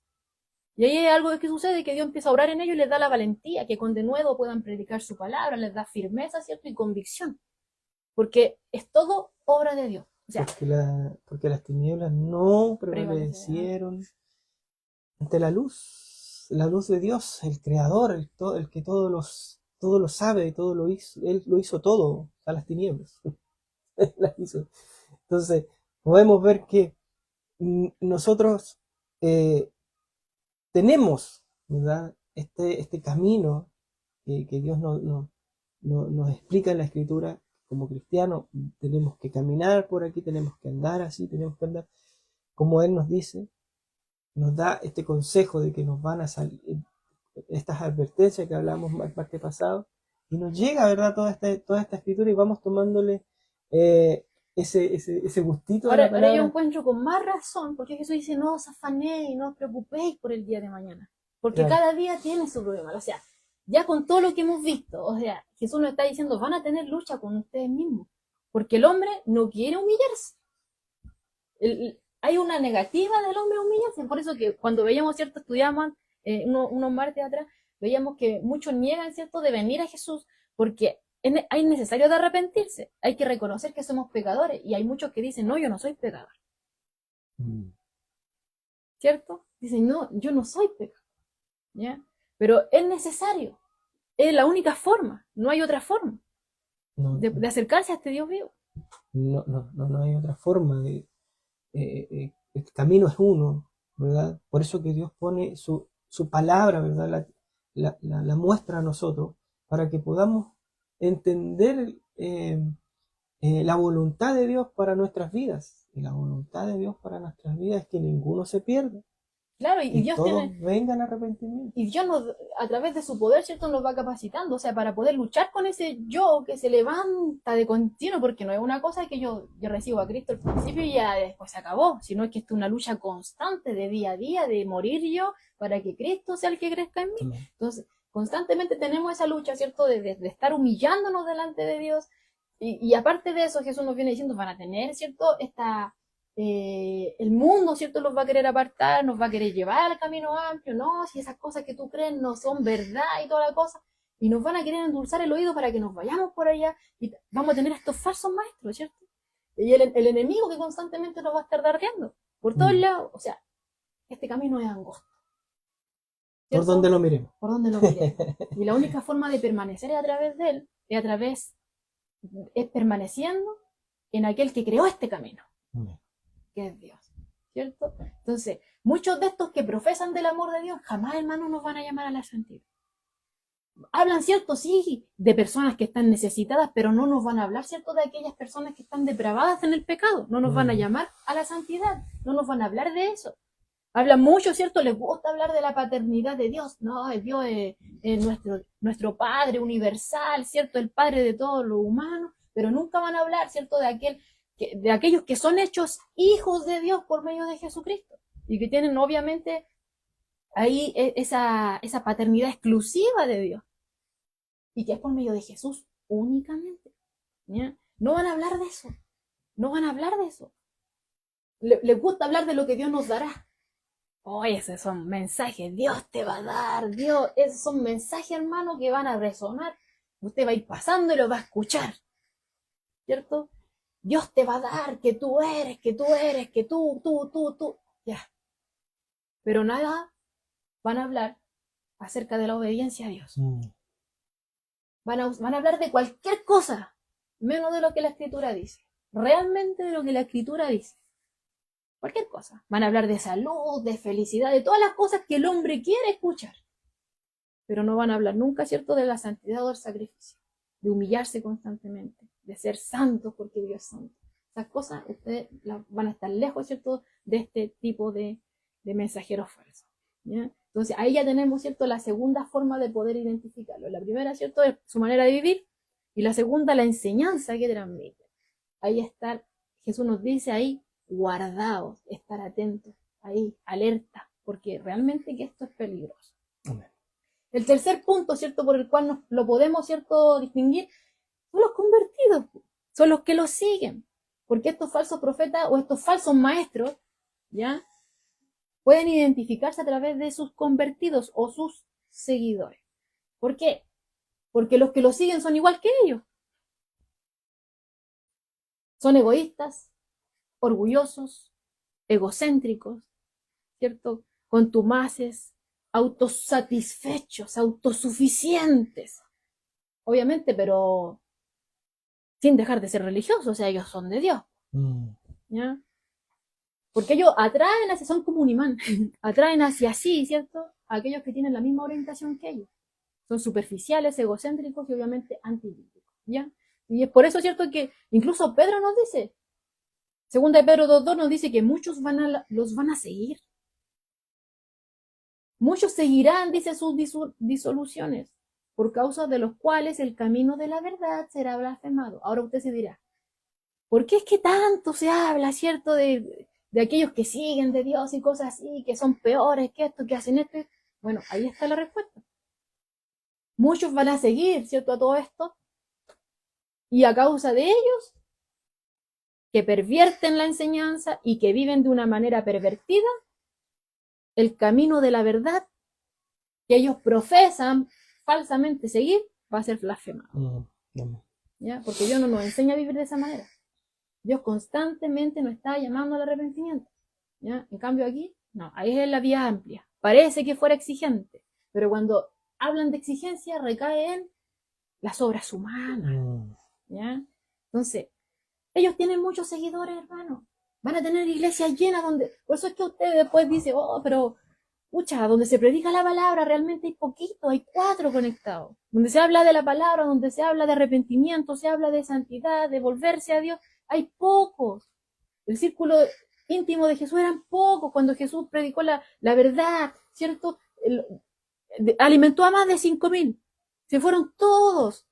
Y ahí hay algo que sucede, que Dios empieza a orar en ellos y les da la valentía, que con denuedo puedan predicar su palabra, les da firmeza, ¿cierto?, y convicción, porque es todo obra de Dios. O sea, Porque las tinieblas no prevalece, ¿no? prevalecieron ante la luz de Dios, el Creador, el que todo lo sabe y todo lo hizo. Él lo hizo todo a las tinieblas. Él las hizo. Entonces, podemos ver que nosotros tenemos, ¿verdad?, este camino que Dios nos explica en la Escritura. Como cristianos tenemos que caminar por aquí, tenemos que andar así, tenemos que andar como Él nos dice, nos da este consejo de que nos van a salir estas advertencias que hablamos en parte pasado, y nos llega, ¿verdad?, toda esta escritura, y vamos tomándole ese gustito de la Ahora yo palabra. encuentro con más razón, porque Jesús dice, no os afanéis, no os preocupéis por el día de mañana, porque Claro. cada día tiene su problema. O sea, ya con todo lo que hemos visto, o sea, Jesús nos está diciendo, van a tener lucha con ustedes mismos, porque el hombre no quiere humillarse. Hay una negativa del hombre a humillarse, por eso que cuando veíamos, ¿cierto?, estudiamos unos martes atrás, veíamos que muchos niegan, ¿cierto?, de venir a Jesús, porque hay necesario de arrepentirse, hay que reconocer que somos pecadores, y hay muchos que dicen, no, yo no soy pecador, ¿cierto? Dicen, no, yo no soy pecador, ¿ya? Pero es necesario, es la única forma, no hay otra forma No, de acercarse a este Dios vivo. no hay otra forma. El camino es uno, ¿verdad? Por eso que Dios pone su palabra, ¿verdad? La muestra a nosotros, para que podamos entender la voluntad de Dios para nuestras vidas. Y la voluntad de Dios para nuestras vidas es que ninguno se pierda Claro, y y Dios todos tiene, vengan a arrepentimiento. y Dios nos, a través de su poder, ¿cierto?, nos va capacitando, o sea, para poder luchar con ese yo que se levanta de continuo, porque no es una cosa que yo recibo a Cristo al principio y ya después se acabó, sino que esto es una lucha constante de día a día, de morir yo para que Cristo sea el que crezca en mí. Amén. Entonces, constantemente tenemos esa lucha, ¿cierto?, de estar humillándonos delante de Dios, y aparte de eso, Jesús nos viene diciendo, van a tener, ¿cierto?, el mundo, ¿cierto?, los va a querer apartar, nos va a querer llevar al camino amplio, no, si esas cosas que tú crees no son verdad y toda la cosa, y nos van a querer endulzar el oído para que nos vayamos por allá, y vamos a tener estos falsos maestros, ¿cierto? Y el enemigo que constantemente nos va a estar dardeando por todos lados, o sea, este camino es angosto, Por ¿cierto? donde lo miremos. Por donde lo miremos. Y la única forma de permanecer a través de él, es permaneciendo en aquel que creó este camino. Amén. Que es Dios, ¿cierto? Entonces, muchos de estos que profesan del amor de Dios jamás, hermanos, nos van a llamar a la santidad. Hablan, ¿cierto? Sí, de personas que están necesitadas, pero no nos van a hablar, ¿cierto?, de aquellas personas que están depravadas en el pecado. No nos van a llamar a la santidad, no nos van a hablar de eso. Hablan mucho, ¿cierto? Les gusta hablar de la paternidad de Dios. No, Dios es nuestro Padre universal, ¿cierto? El Padre de todos los humanos, pero nunca van a hablar, ¿cierto?, de aquellos que son hechos hijos de Dios por medio de Jesucristo y que tienen obviamente ahí esa paternidad exclusiva de Dios y que es por medio de Jesús únicamente, ¿ya? No van a hablar de eso, no van a hablar de eso. Les gusta hablar de lo que Dios nos dará. Oh, esos son mensajes, Dios te va a dar, Dios, esos son mensajes, hermano, que van a resonar. Usted va a ir pasando y lo va a escuchar, ¿cierto? Dios te va a dar, que tú eres, que tú. Ya. Pero nada van a hablar acerca de la obediencia a Dios. Van a hablar de cualquier cosa, menos de lo que la Escritura dice. Realmente de lo que la Escritura dice. Cualquier cosa. Van a hablar de salud, de felicidad, de todas las cosas que el hombre quiere escuchar. Pero no van a hablar nunca, ¿cierto?, de la santidad o del sacrificio. De humillarse constantemente. De ser santos porque Dios es santo. Esas cosas ustedes van a estar lejos, ¿cierto?, de este tipo de mensajeros falsos, ¿ya? Entonces ahí ya tenemos, ¿cierto?, la segunda forma de poder identificarlo. La primera, ¿cierto?, es su manera de vivir, y la segunda, la enseñanza que transmite. Ahí está, Jesús nos dice ahí, guardaos, estar atentos, ahí, alerta, porque realmente que esto es peligroso. Amén. El tercer punto, ¿cierto?, por el cual nos lo podemos, ¿cierto?, distinguir, son los convertidos, son los que los siguen, porque estos falsos profetas o estos falsos maestros, ¿ya?, pueden identificarse a través de sus convertidos o sus seguidores. ¿Por qué? Porque los que los siguen son igual que ellos. Son egoístas, orgullosos, egocéntricos, ¿cierto?, contumaces, autosatisfechos, autosuficientes. Obviamente, pero sin dejar de ser religiosos, o sea, ellos son de Dios. ¿Ya? Porque ellos atraen hacia, son como un imán, atraen hacia sí, ¿cierto?, a aquellos que tienen la misma orientación que ellos. Son superficiales, egocéntricos y obviamente antibíblicos, ¿ya? Y es por eso, ¿cierto?, que incluso Pedro nos dice, segunda de Pedro 2:2 nos dice que muchos los van a seguir. Muchos seguirán, dice, sus disoluciones, por causa de los cuales el camino de la verdad será blasfemado. Ahora usted se dirá, ¿por qué es que tanto se habla, cierto, de aquellos que siguen de Dios y cosas así, que son peores que esto, que hacen esto? Bueno, ahí está la respuesta. Muchos van a seguir, ¿cierto?, a todo esto, y a causa de ellos, que pervierten la enseñanza y que viven de una manera pervertida, el camino de la verdad que ellos profesan falsamente seguir va a ser blasfemado. ¿Ya? Porque Dios no nos enseña a vivir de esa manera. Dios constantemente nos está llamando al arrepentimiento. ¿Ya? En cambio aquí, no, ahí es la vía amplia. Parece que fuera exigente, pero cuando hablan de exigencia recae en las obras humanas. ¿Ya? Entonces, ellos tienen muchos seguidores, hermano. Van a tener iglesias llenas donde... Por eso es que usted después dice, oh, pero... Pucha, donde se predica la palabra realmente hay poquito, hay 4 conectados. Donde se habla de la palabra, donde se habla de arrepentimiento, se habla de santidad, de volverse a Dios, hay pocos. El círculo íntimo de Jesús eran pocos cuando Jesús predicó la verdad, ¿cierto? Alimentó a más de 5.000. Se fueron todos.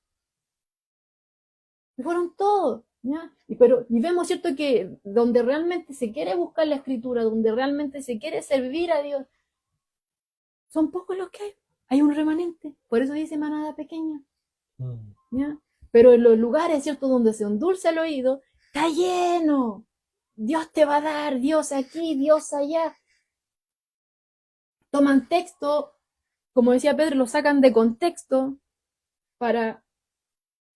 Se fueron todos. ¿Ya? Y vemos, ¿cierto?, que donde realmente se quiere buscar la escritura, donde realmente se quiere servir a Dios, son pocos los que hay. Hay un remanente. Por eso dice manada pequeña. ¿Ya? Pero en los lugares, ¿cierto?, donde se endulza el oído, está lleno. Dios te va a dar, Dios aquí, Dios allá. Toman texto, como decía Pedro, lo sacan de contexto para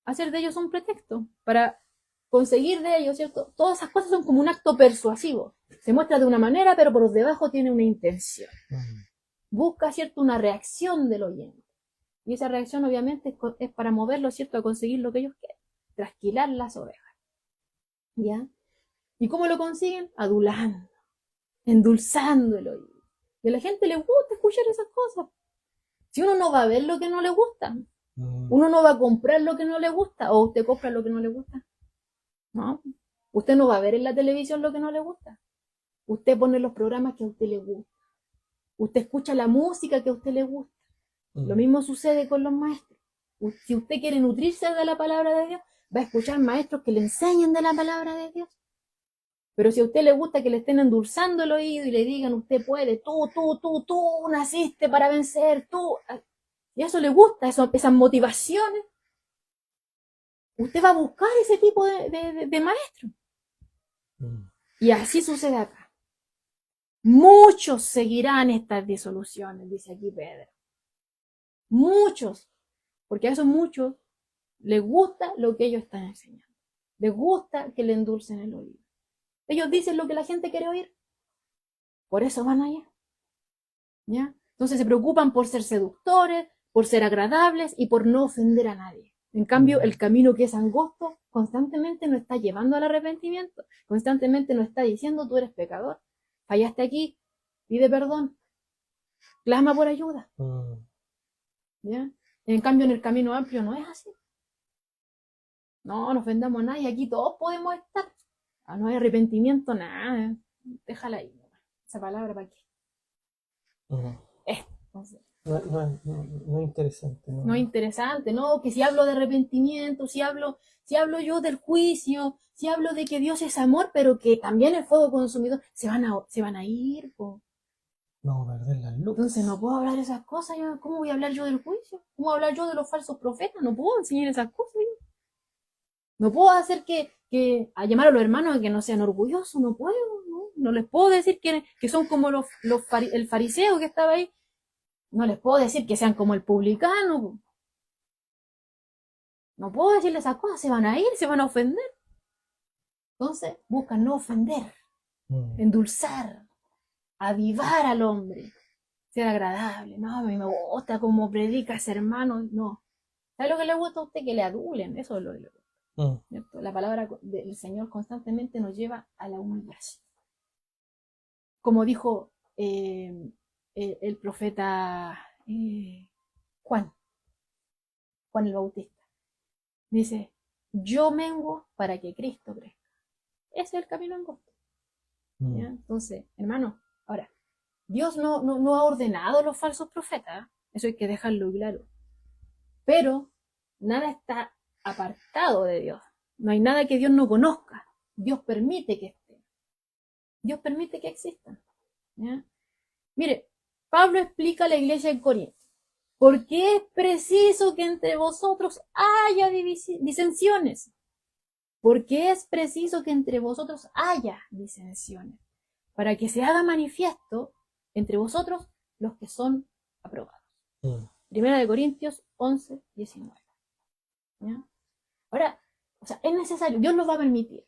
hacer de ellos un pretexto, para conseguir de ellos, ¿cierto? Todas esas cosas son como un acto persuasivo. Se muestra de una manera, pero por debajo tiene una intención. Busca, ¿cierto?, una reacción del oyente. Y esa reacción obviamente es para moverlo, ¿cierto?, a conseguir lo que ellos quieren, trasquilar las ovejas. ¿Ya? ¿Y cómo lo consiguen? Adulando, endulzando el oído. Y a la gente le gusta escuchar esas cosas. Si uno no va a ver lo que no le gusta, uno no va a comprar lo que no le gusta, o usted compra lo que no le gusta. No, usted no va a ver en la televisión lo que no le gusta. Usted pone los programas que a usted le gusta. Usted escucha la música que a usted le gusta. Lo mismo sucede con los maestros. Si usted quiere nutrirse de la palabra de Dios, va a escuchar maestros que le enseñen de la palabra de Dios. Pero si a usted le gusta que le estén endulzando el oído y le digan, usted puede, tú naciste para vencer, tú, y eso le gusta, esas motivaciones, usted va a buscar ese tipo de maestro. Y así sucede acá. Muchos seguirán estas disoluciones, dice aquí Pedro. Muchos, porque a esos muchos les gusta lo que ellos están enseñando. Les gusta que le endulcen el oído. Ellos dicen lo que la gente quiere oír. Por eso van allá. ¿Ya? Entonces se preocupan por ser seductores, por ser agradables y por no ofender a nadie. En cambio, el camino que es angosto constantemente nos está llevando al arrepentimiento. Constantemente nos está diciendo, tú eres pecador. Fallaste aquí. Pide perdón. Clama por ayuda. ¿Ya? En cambio, en el camino amplio no es así. No ofendamos a nadie. Aquí todos podemos estar. No hay arrepentimiento, nada. Déjala ahí. Esa palabra, ¿para qué? Entonces, No es interesante, ¿no? No es interesante, ¿no? Que si hablo de arrepentimiento, si hablo yo del juicio, si hablo de que Dios es amor, pero que también el fuego consumidor, se van a ir, po. No, perder las lucas. Entonces no puedo hablar de esas cosas, ¿cómo voy a hablar yo del juicio? ¿Cómo voy a hablar yo de los falsos profetas? No puedo enseñar esas cosas yo. No puedo hacer a llamar a los hermanos a que no sean orgullosos, no puedo, no les puedo decir que son como el fariseo que estaba ahí, no les puedo decir que sean como el publicano, po. No puedo decirle esas cosas, se van a ir, se van a ofender. Entonces, buscan no ofender, endulzar, avivar al hombre, ser agradable. No, a mí me gusta como predica ese hermano. No. ¿Sabe lo que le gusta a usted? Que le adulen. Eso es lo que le gusta. La palabra del Señor constantemente nos lleva a la humillación. Como dijo el profeta Juan el Bautista. Dice, yo menguo para que Cristo crezca. Ese es el camino angosto. ¿Ya? Entonces, hermano, ahora, Dios no ha ordenado los falsos profetas, eso hay que dejarlo claro. Pero nada está apartado de Dios. No hay nada que Dios no conozca. Dios permite que esté. Dios permite que existan. ¿Ya? Mire, Pablo explica a la iglesia en Corinto. Porque es preciso que entre vosotros haya disensiones. Porque es preciso que entre vosotros haya disensiones, para que se haga manifiesto entre vosotros los que son aprobados. Primera de Corintios 11, 19. ¿Ya? Ahora, o sea, es necesario, Dios lo va a permitir.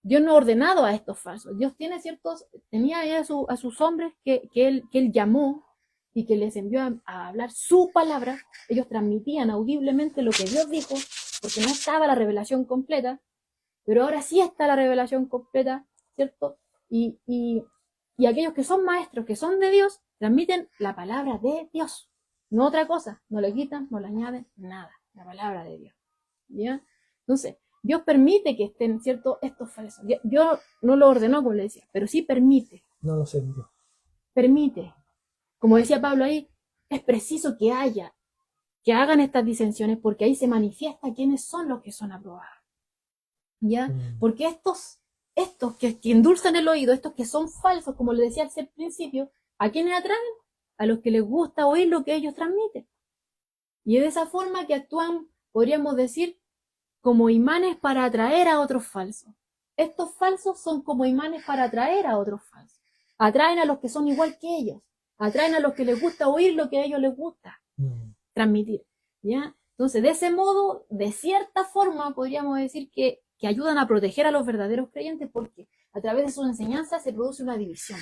Dios no ha ordenado a estos falsos. Dios tenía a sus hombres que él llamó y que les envió a hablar su palabra. Ellos transmitían audiblemente lo que Dios dijo, porque no estaba la revelación completa. Pero ahora sí está la revelación completa, ¿cierto? Y aquellos que son maestros, que son de Dios, transmiten la palabra de Dios. No otra cosa. No le quitan, no le añaden nada. La palabra de Dios. ¿Ya? Entonces, Dios permite que estén, ¿cierto? Estos falsos. Dios no lo ordenó, como le decía, pero sí permite. No lo sé, Dios. Permite. Como decía Pablo ahí, es preciso que hagan estas disensiones, porque ahí se manifiesta quiénes son los que son aprobados. ¿Ya? Porque estos que endulzan el oído, estos que son falsos, como le decía al principio, ¿a quiénes atraen? A los que les gusta oír lo que ellos transmiten. Y es de esa forma que actúan, podríamos decir, como imanes para atraer a otros falsos. Estos falsos son como imanes para atraer a otros falsos. Atraen a los que son igual que ellos. Atraen a los que les gusta oír lo que a ellos les gusta transmitir. ¿Ya? Entonces, de ese modo, de cierta forma, podríamos decir que ayudan a proteger a los verdaderos creyentes, porque a través de sus enseñanzas se produce una división.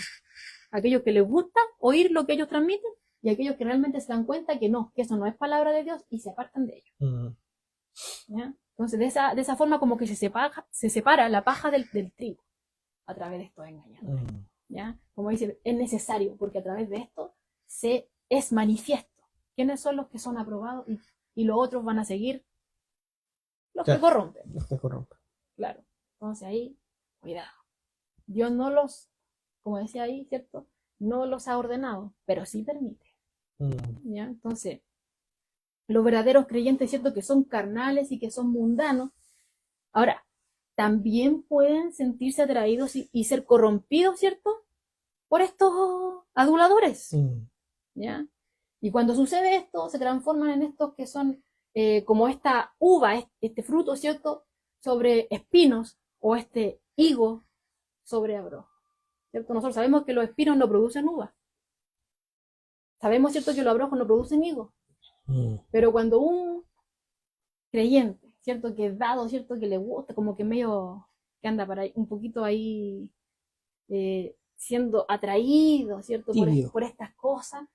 Aquellos que les gusta oír lo que ellos transmiten y aquellos que realmente se dan cuenta que eso no es palabra de Dios y se apartan de ellos. ¿Ya? Entonces, de esa forma como que se separa la paja del trigo a través de estos engañadores. ¿Ya? Como dice, es necesario, porque a través de esto es manifiesto quiénes son los que son aprobados y los otros van a seguir los que corrompen. Los que corrompen. Claro. Entonces ahí, cuidado. Dios como decía ahí, ¿cierto? No los ha ordenado, pero sí permite. ¿Ya? Entonces, los verdaderos creyentes, ¿cierto? Que son carnales y que son mundanos. Ahora, también pueden sentirse atraídos y ser corrompidos, ¿cierto? Por estos aduladores. ¿Ya? Y cuando sucede esto, se transforman en estos que son como esta uva, este fruto, ¿cierto? Sobre espinos, o este higo sobre abrojo. ¿Cierto? Nosotros sabemos que los espinos no producen uvas. Sabemos, ¿cierto?, que los abrojos no producen higos. Pero cuando un creyente, ¿cierto?, que es dado, ¿cierto?, que le gusta, como que medio que anda para ahí, un poquito ahí siendo atraído, ¿cierto?, por estas cosas,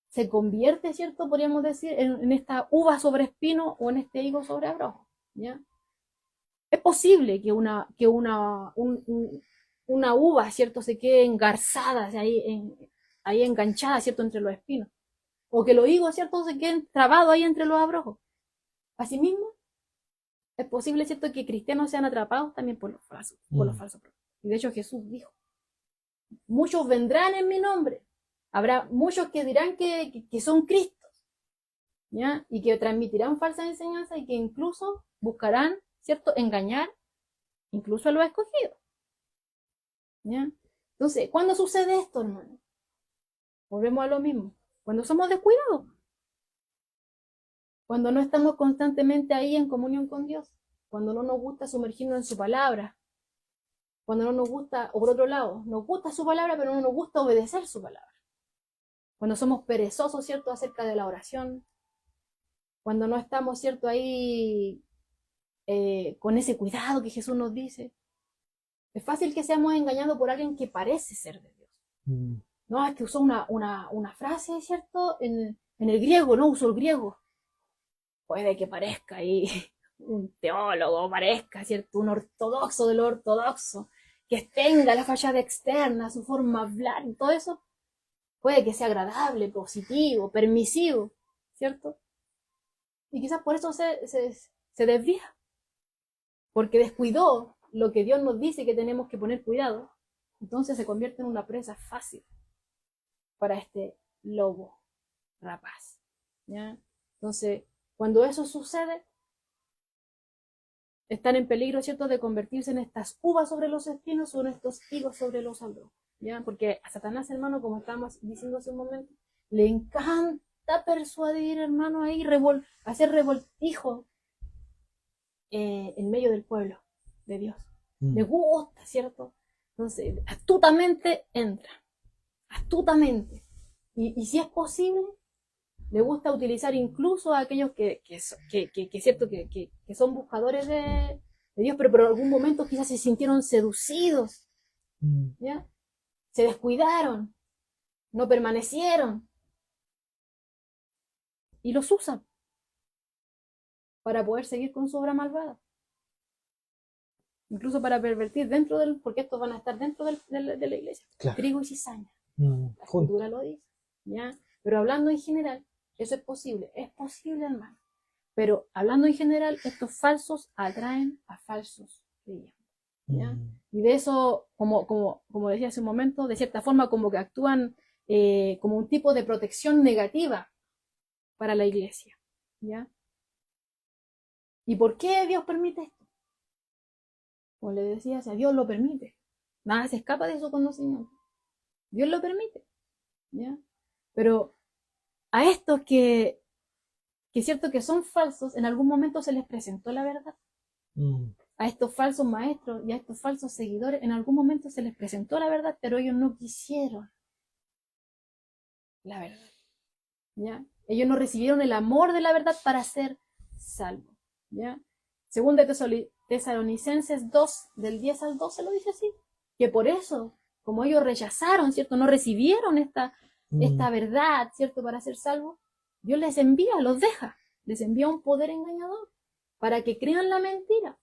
se convierte, ¿cierto?, podríamos decir, en esta uva sobre espino o en este higo sobre abrojo. ¿Ya? Es posible que una uva, ¿cierto?, se quede engarzada, ahí enganchada, ¿cierto?, entre los espinos. O que los higos, ¿cierto?, se queden trabados ahí entre los abrojos. Asimismo, es posible, ¿cierto?, que cristianos sean atrapados también por los falsos profetas. Y de hecho Jesús dijo, muchos vendrán en mi nombre Habrá muchos que dirán que son Cristos, ¿ya? Y que transmitirán falsas enseñanzas y que incluso buscarán, ¿cierto?, engañar incluso a los escogidos, ¿ya? Entonces, ¿cuándo sucede esto, hermano? Volvemos a lo mismo. Cuando somos descuidados. Cuando no estamos constantemente ahí en comunión con Dios. Cuando no nos gusta sumergirnos en su palabra. Cuando no nos gusta, o por otro lado, nos gusta su palabra, pero no nos gusta obedecer su palabra. Cuando somos perezosos, ¿cierto?, acerca de la oración. Cuando no estamos, ¿cierto?, ahí con ese cuidado que Jesús nos dice. Es fácil que seamos engañados por alguien que parece ser de Dios. No, es que usó una frase, ¿cierto?, en el griego, no usó el griego. Puede que parezca ahí un teólogo, parezca, ¿cierto?, un ortodoxo de lo ortodoxo, que tenga la fachada externa, su forma de hablar y todo eso. Puede que sea agradable, positivo, permisivo, ¿cierto? Y quizás por eso se desvía. Porque descuidó lo que Dios nos dice que tenemos que poner cuidado. Entonces se convierte en una presa fácil para este lobo rapaz, ¿ya? Entonces, cuando eso sucede, están en peligro, ¿cierto?, de convertirse en estas uvas sobre los espinos o en estos higos sobre los abrojos, ¿ya? Porque a Satanás, hermano, como estábamos diciendo hace un momento, le encanta persuadir, hermano, ahí, hacer revoltijo en medio del pueblo de Dios. Le gusta, ¿cierto? Entonces, astutamente entra, astutamente. Y si es posible, le gusta utilizar incluso a aquellos ¿cierto?, que son buscadores de Dios, pero por algún momento quizás se sintieron seducidos, ¿ya? Se descuidaron, no permanecieron, y los usan para poder seguir con su obra malvada. Incluso para pervertir porque estos van a estar dentro de la iglesia. Claro. Trigo y cizaña. La escritura lo dice, ¿ya? Pero hablando en general, eso es posible, hermano. Pero hablando en general, estos falsos atraen a falsos creyentes, ¿ya? Y de eso, como decía hace un momento, de cierta forma como que actúan como un tipo de protección negativa para la iglesia, ¿ya? ¿Y por qué Dios permite esto? Como le decía, o sea, Dios lo permite. Nada se escapa de su conocimiento. Dios lo permite, ¿ya? Pero a estos que es cierto que son falsos, en algún momento se les presentó la verdad. A estos falsos maestros y a estos falsos seguidores, en algún momento se les presentó la verdad, pero ellos no quisieron la verdad, ¿ya? Ellos no recibieron el amor de la verdad para ser salvos, ¿ya? Según de Tesalonicenses 2, del 10 al 12 lo dice así, que por eso, como ellos rechazaron, ¿cierto?, no recibieron esta verdad, ¿cierto?, para ser salvos, Dios les envía, les envía un poder engañador para que crean la mentira,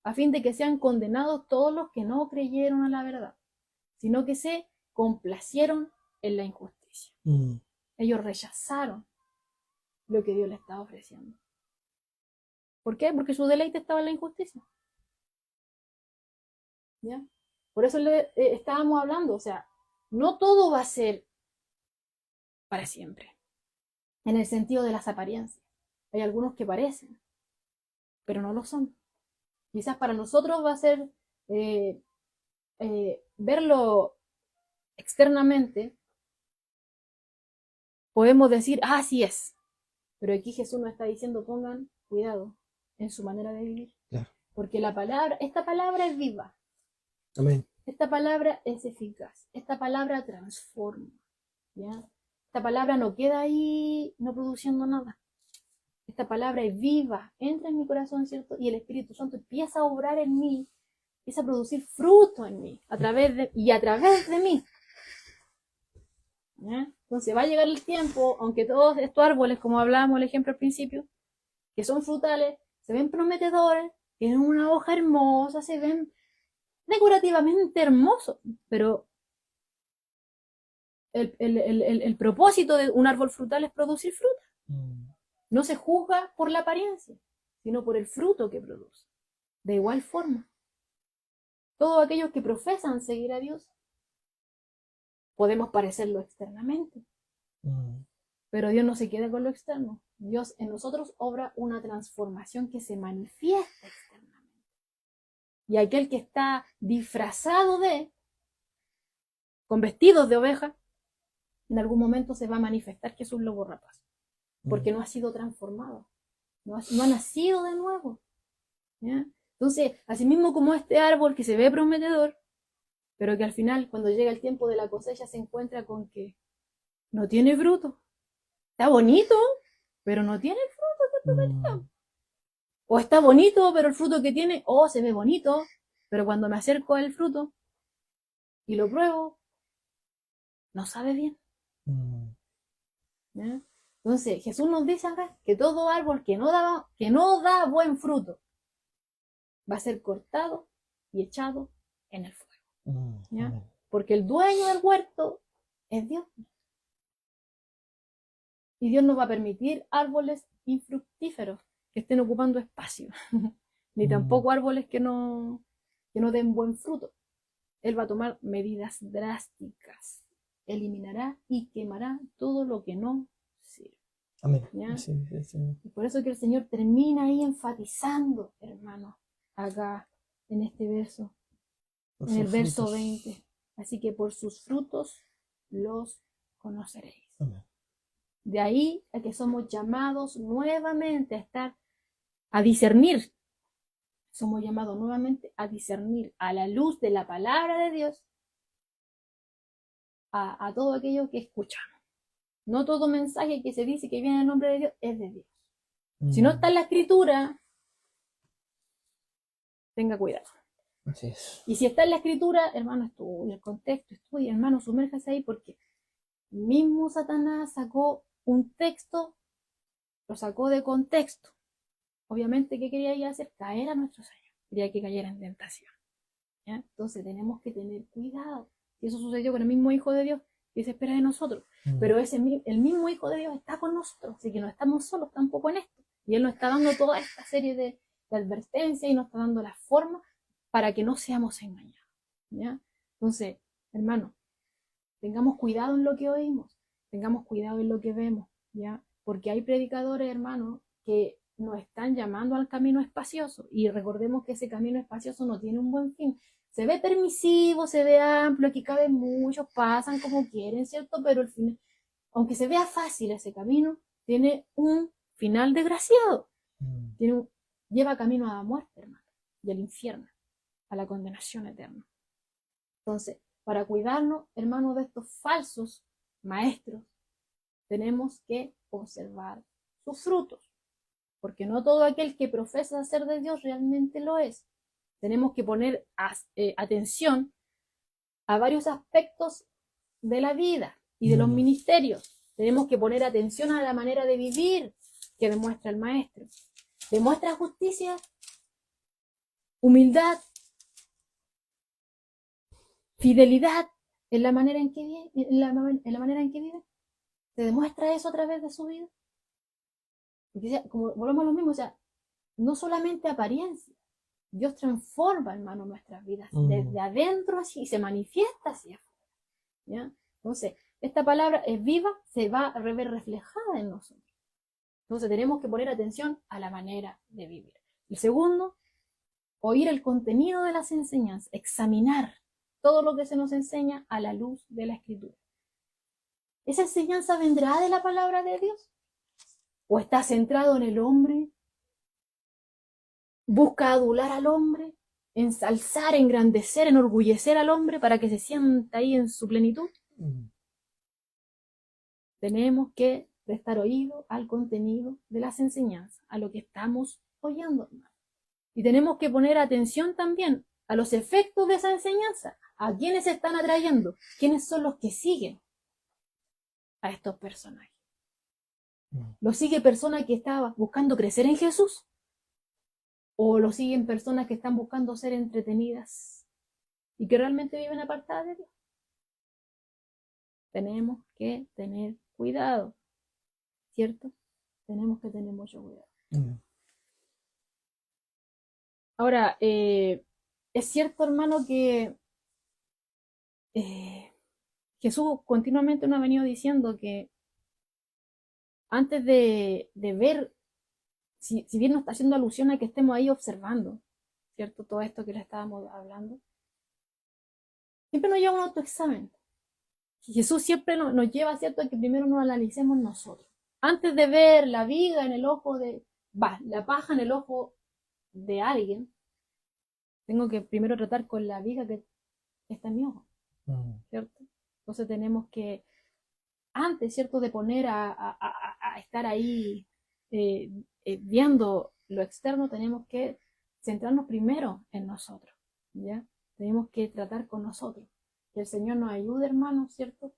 a fin de que sean condenados todos los que no creyeron a la verdad, sino que se complacieron en la injusticia. Ellos rechazaron lo que Dios les estaba ofreciendo. ¿Por qué? Porque su deleite estaba en la injusticia, ¿ya? Por eso estábamos hablando, o sea, no todo va a ser para siempre, en el sentido de las apariencias. Hay algunos que parecen, pero no lo son. Quizás para nosotros va a ser verlo externamente, podemos decir, así es. Pero aquí Jesús nos está diciendo, pongan cuidado en su manera de vivir. Claro. Porque esta palabra es viva. Amén. Esta palabra es eficaz. Esta palabra transforma, ¿ya? Esta palabra no queda ahí no produciendo nada. Esta palabra es viva, entra en mi corazón, ¿cierto? Y el Espíritu Santo empieza a obrar en mí, empieza a producir fruto en mí, a través de mí. ¿Ya? Entonces va a llegar el tiempo, aunque todos estos árboles, como hablábamos el ejemplo al principio, que son frutales, se ven prometedores, tienen una hoja hermosa, se ven decorativamente hermosos, pero el propósito de un árbol frutal es producir fruta. No se juzga por la apariencia, sino por el fruto que produce. De igual forma, todos aquellos que profesan seguir a Dios podemos parecerlo externamente, pero Dios no se queda con lo externo. Dios en nosotros obra una transformación que se manifiesta externamente. Y aquel que está disfrazado con vestidos de oveja, en algún momento se va a manifestar que es un lobo rapaz, porque no ha sido transformado, no ha nacido de nuevo. ¿Ya? Entonces, asimismo como este árbol que se ve prometedor, pero que al final, cuando llega el tiempo de la cosecha, se encuentra con que no tiene fruto. Está bonito, pero no tiene el fruto que prometió. O está bonito, pero el fruto que tiene, se ve bonito, pero cuando me acerco al fruto y lo pruebo, no sabe bien. ¿Ya? Entonces, Jesús nos dice acá que todo árbol que no da buen fruto va a ser cortado y echado en el fuego. ¿Ya? Porque el dueño del huerto es Dios. Y Dios no va a permitir árboles infructíferos que estén ocupando espacio, ni tampoco árboles que no den buen fruto. Él va a tomar medidas drásticas, eliminará y quemará todo lo que no sirve. Amén. Sí. Y por eso que el Señor termina ahí enfatizando, hermano, acá en este verso, en el verso 20. Así que por sus frutos los conoceréis. Amén. De ahí a que somos llamados nuevamente a discernir. Somos llamados nuevamente a discernir a la luz de la palabra de Dios a todo aquello que escuchamos. No todo mensaje que se dice que viene en nombre de Dios es de Dios. Si no está en la escritura, tenga cuidado. Así es. Y si está en la escritura, hermano, estudia el contexto, estudia, hermano, sumérjase ahí, porque mismo Satanás sacó un texto, lo sacó de contexto. Obviamente, ¿qué quería hacer? Caer a nuestro Señor. Quería que cayera en tentación. ¿Ya? Entonces tenemos que tener cuidado. Y eso sucedió con el mismo Hijo de Dios que se espera de nosotros. Pero el mismo Hijo de Dios está con nosotros, así que no estamos solos tampoco en esto. Y Él nos está dando toda esta serie de advertencias y nos está dando la forma para que no seamos engañados. ¿Ya? Entonces, hermano, tengamos cuidado en lo que oímos, tengamos cuidado en lo que vemos, ¿ya? Porque hay predicadores, hermano, que nos están llamando al camino espacioso, y recordemos que ese camino espacioso no tiene un buen fin. Se ve permisivo, se ve amplio, aquí caben muchos, pasan como quieren, ¿cierto? Pero al final, aunque se vea fácil ese camino, tiene un final desgraciado. Lleva camino a la muerte, hermano, y al infierno, a la condenación eterna. Entonces, para cuidarnos, hermanos, de estos falsos maestros, tenemos que observar sus frutos, porque no todo aquel que profesa ser de Dios realmente lo es. Tenemos que poner atención a varios aspectos de la vida y de los ministerios. Tenemos que poner atención a la manera de vivir que demuestra el maestro. Demuestra justicia, humildad, fidelidad en la manera en que vive, en la manera en que vive. ¿Se demuestra eso a través de su vida? Porque, como volvemos a lo mismo, no solamente apariencia. Dios transforma, hermano, nuestras vidas desde adentro así, y se manifiesta hacia afuera. ¿Ya? Entonces, esta palabra es viva, se va a ver reflejada en nosotros. Entonces, tenemos que poner atención a la manera de vivir. El segundo, oír el contenido de las enseñanzas, examinar todo lo que se nos enseña a la luz de la Escritura. ¿Esa enseñanza vendrá de la palabra de Dios? ¿O está centrado en el hombre? ¿Busca adular al hombre? ¿Ensalzar, engrandecer, enorgullecer al hombre para que se sienta ahí en su plenitud? Tenemos que prestar oído al contenido de las enseñanzas, a lo que estamos oyendo, hermano. Y tenemos que poner atención también a los efectos de esa enseñanza, a quiénes se están atrayendo, quiénes son los que siguen a estos personajes. ¿Lo sigue personas que estaban buscando crecer en Jesús? ¿O lo siguen personas que están buscando ser entretenidas y que realmente viven apartadas de Dios? Tenemos que tener cuidado, ¿cierto? Tenemos que tener mucho cuidado. Ahora, es cierto, hermano, que Jesús continuamente nos ha venido diciendo que antes de ver, si bien nos está haciendo alusión a que estemos ahí observando, ¿cierto? Todo esto que le estábamos hablando, siempre nos lleva a un autoexamen. Jesús siempre nos lleva, ¿cierto?, a que primero nos analicemos nosotros. Antes de ver la viga en el ojo la paja en el ojo de alguien, tengo que primero tratar con la viga que está en mi ojo, ¿cierto? Entonces tenemos que, antes, ¿cierto?, de poner a estar ahí viendo lo externo, tenemos que centrarnos primero en nosotros, ¿ya? Tenemos que tratar con nosotros. Que el Señor nos ayude, hermanos, ¿cierto?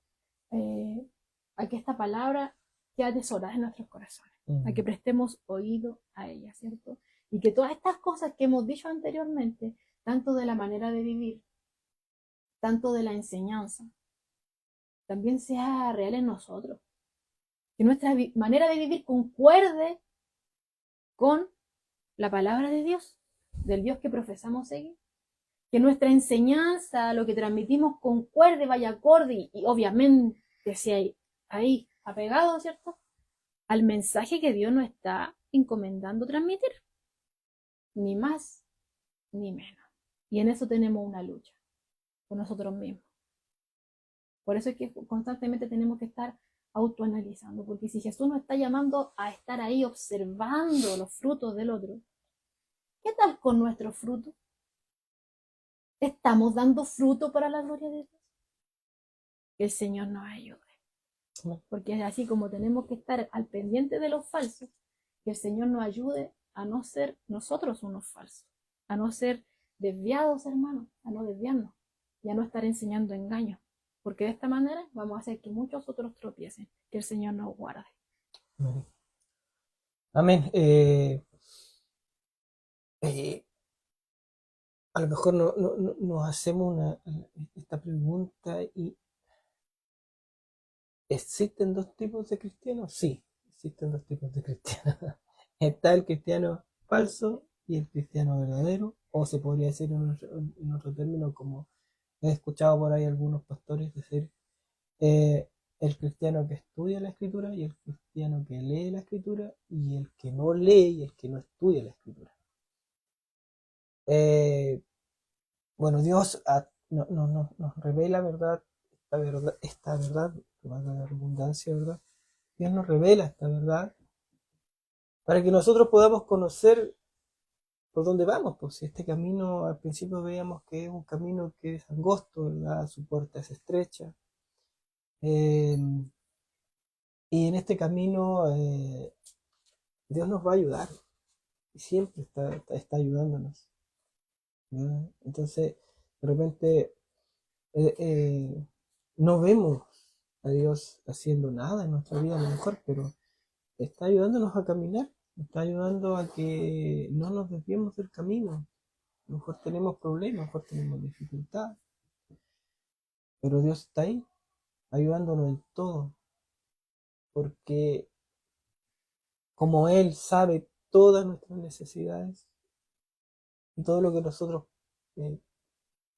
A que esta palabra quede atesorada en nuestros corazones, a que prestemos oído a ella, ¿cierto? Y que todas estas cosas que hemos dicho anteriormente, tanto de la manera de vivir, tanto de la enseñanza, también sea real en nosotros. Que nuestra manera de vivir concuerde con la palabra de Dios, del Dios que profesamos seguir. Que nuestra enseñanza, lo que transmitimos, concuerde, vaya acorde y obviamente sea ahí apegado, ¿cierto?, al mensaje que Dios nos está encomendando transmitir. Ni más ni menos. Y en eso tenemos una lucha con nosotros mismos. Por eso es que constantemente tenemos que estar autoanalizando, porque si Jesús nos está llamando a estar ahí observando los frutos del otro, ¿qué tal con nuestros frutos? ¿Estamos dando fruto para la gloria de Dios? Que el Señor nos ayude. Porque es así como tenemos que estar al pendiente de los falsos, que el Señor nos ayude a no ser nosotros unos falsos, a no ser desviados, hermanos, a no desviarnos y a no estar enseñando engaños. Porque de esta manera vamos a hacer que muchos otros tropiecen. Que el Señor nos guarde. Amén. A lo mejor nos hacemos esta pregunta y ¿existen dos tipos de cristianos? Sí, existen dos tipos de cristianos. Está el cristiano falso y el cristiano verdadero, o se podría decir en otro término, como he escuchado por ahí algunos pastores decir, el cristiano que estudia la escritura y el cristiano que lee la escritura y el que no lee y el que no estudia la escritura. Bueno, Dios nos revela esta verdad, que valga la redundancia, ¿verdad? Dios nos revela esta verdad para que nosotros podamos conocer por dónde vamos. Pues si este camino al principio veíamos que es un camino que es angosto, ¿verdad? Su puerta es estrecha. Y en este camino Dios nos va a ayudar y siempre está ayudándonos, ¿verdad? Entonces, de repente no vemos a Dios haciendo nada en nuestra vida a lo mejor, pero está ayudándonos a caminar, está ayudando a que no nos desviemos del camino. A lo mejor tenemos problemas, a lo mejor tenemos dificultades, pero Dios está ahí, ayudándonos en todo, porque como Él sabe todas nuestras necesidades y todo lo que nosotros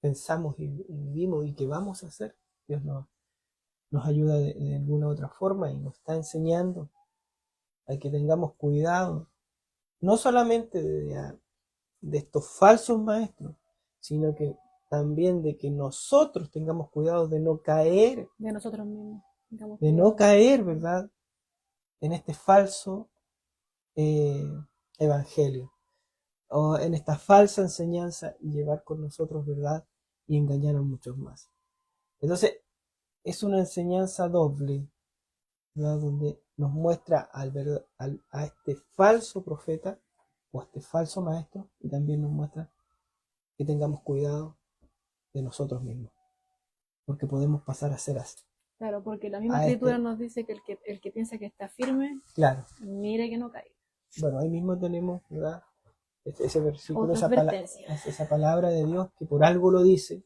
pensamos y vivimos y que vamos a hacer, Dios nos ayuda de alguna otra forma y nos está enseñando a que tengamos cuidado, no solamente de estos falsos maestros, sino que también de que nosotros tengamos cuidado de no caer, De nosotros mismos. de no caer, ¿verdad?, en este falso evangelio o en esta falsa enseñanza y llevar con nosotros verdad y engañar a muchos más. Entonces, es una enseñanza doble, ¿verdad?, donde nos muestra a este falso profeta o a este falso maestro, y también nos muestra que tengamos cuidado de nosotros mismos, porque podemos pasar a ser así. Claro, porque la misma escritura nos dice que el que piensa que está firme, claro, mire que no caiga. Bueno, ahí mismo tenemos, ¿verdad?, ese versículo, esa palabra de Dios que por algo lo dice.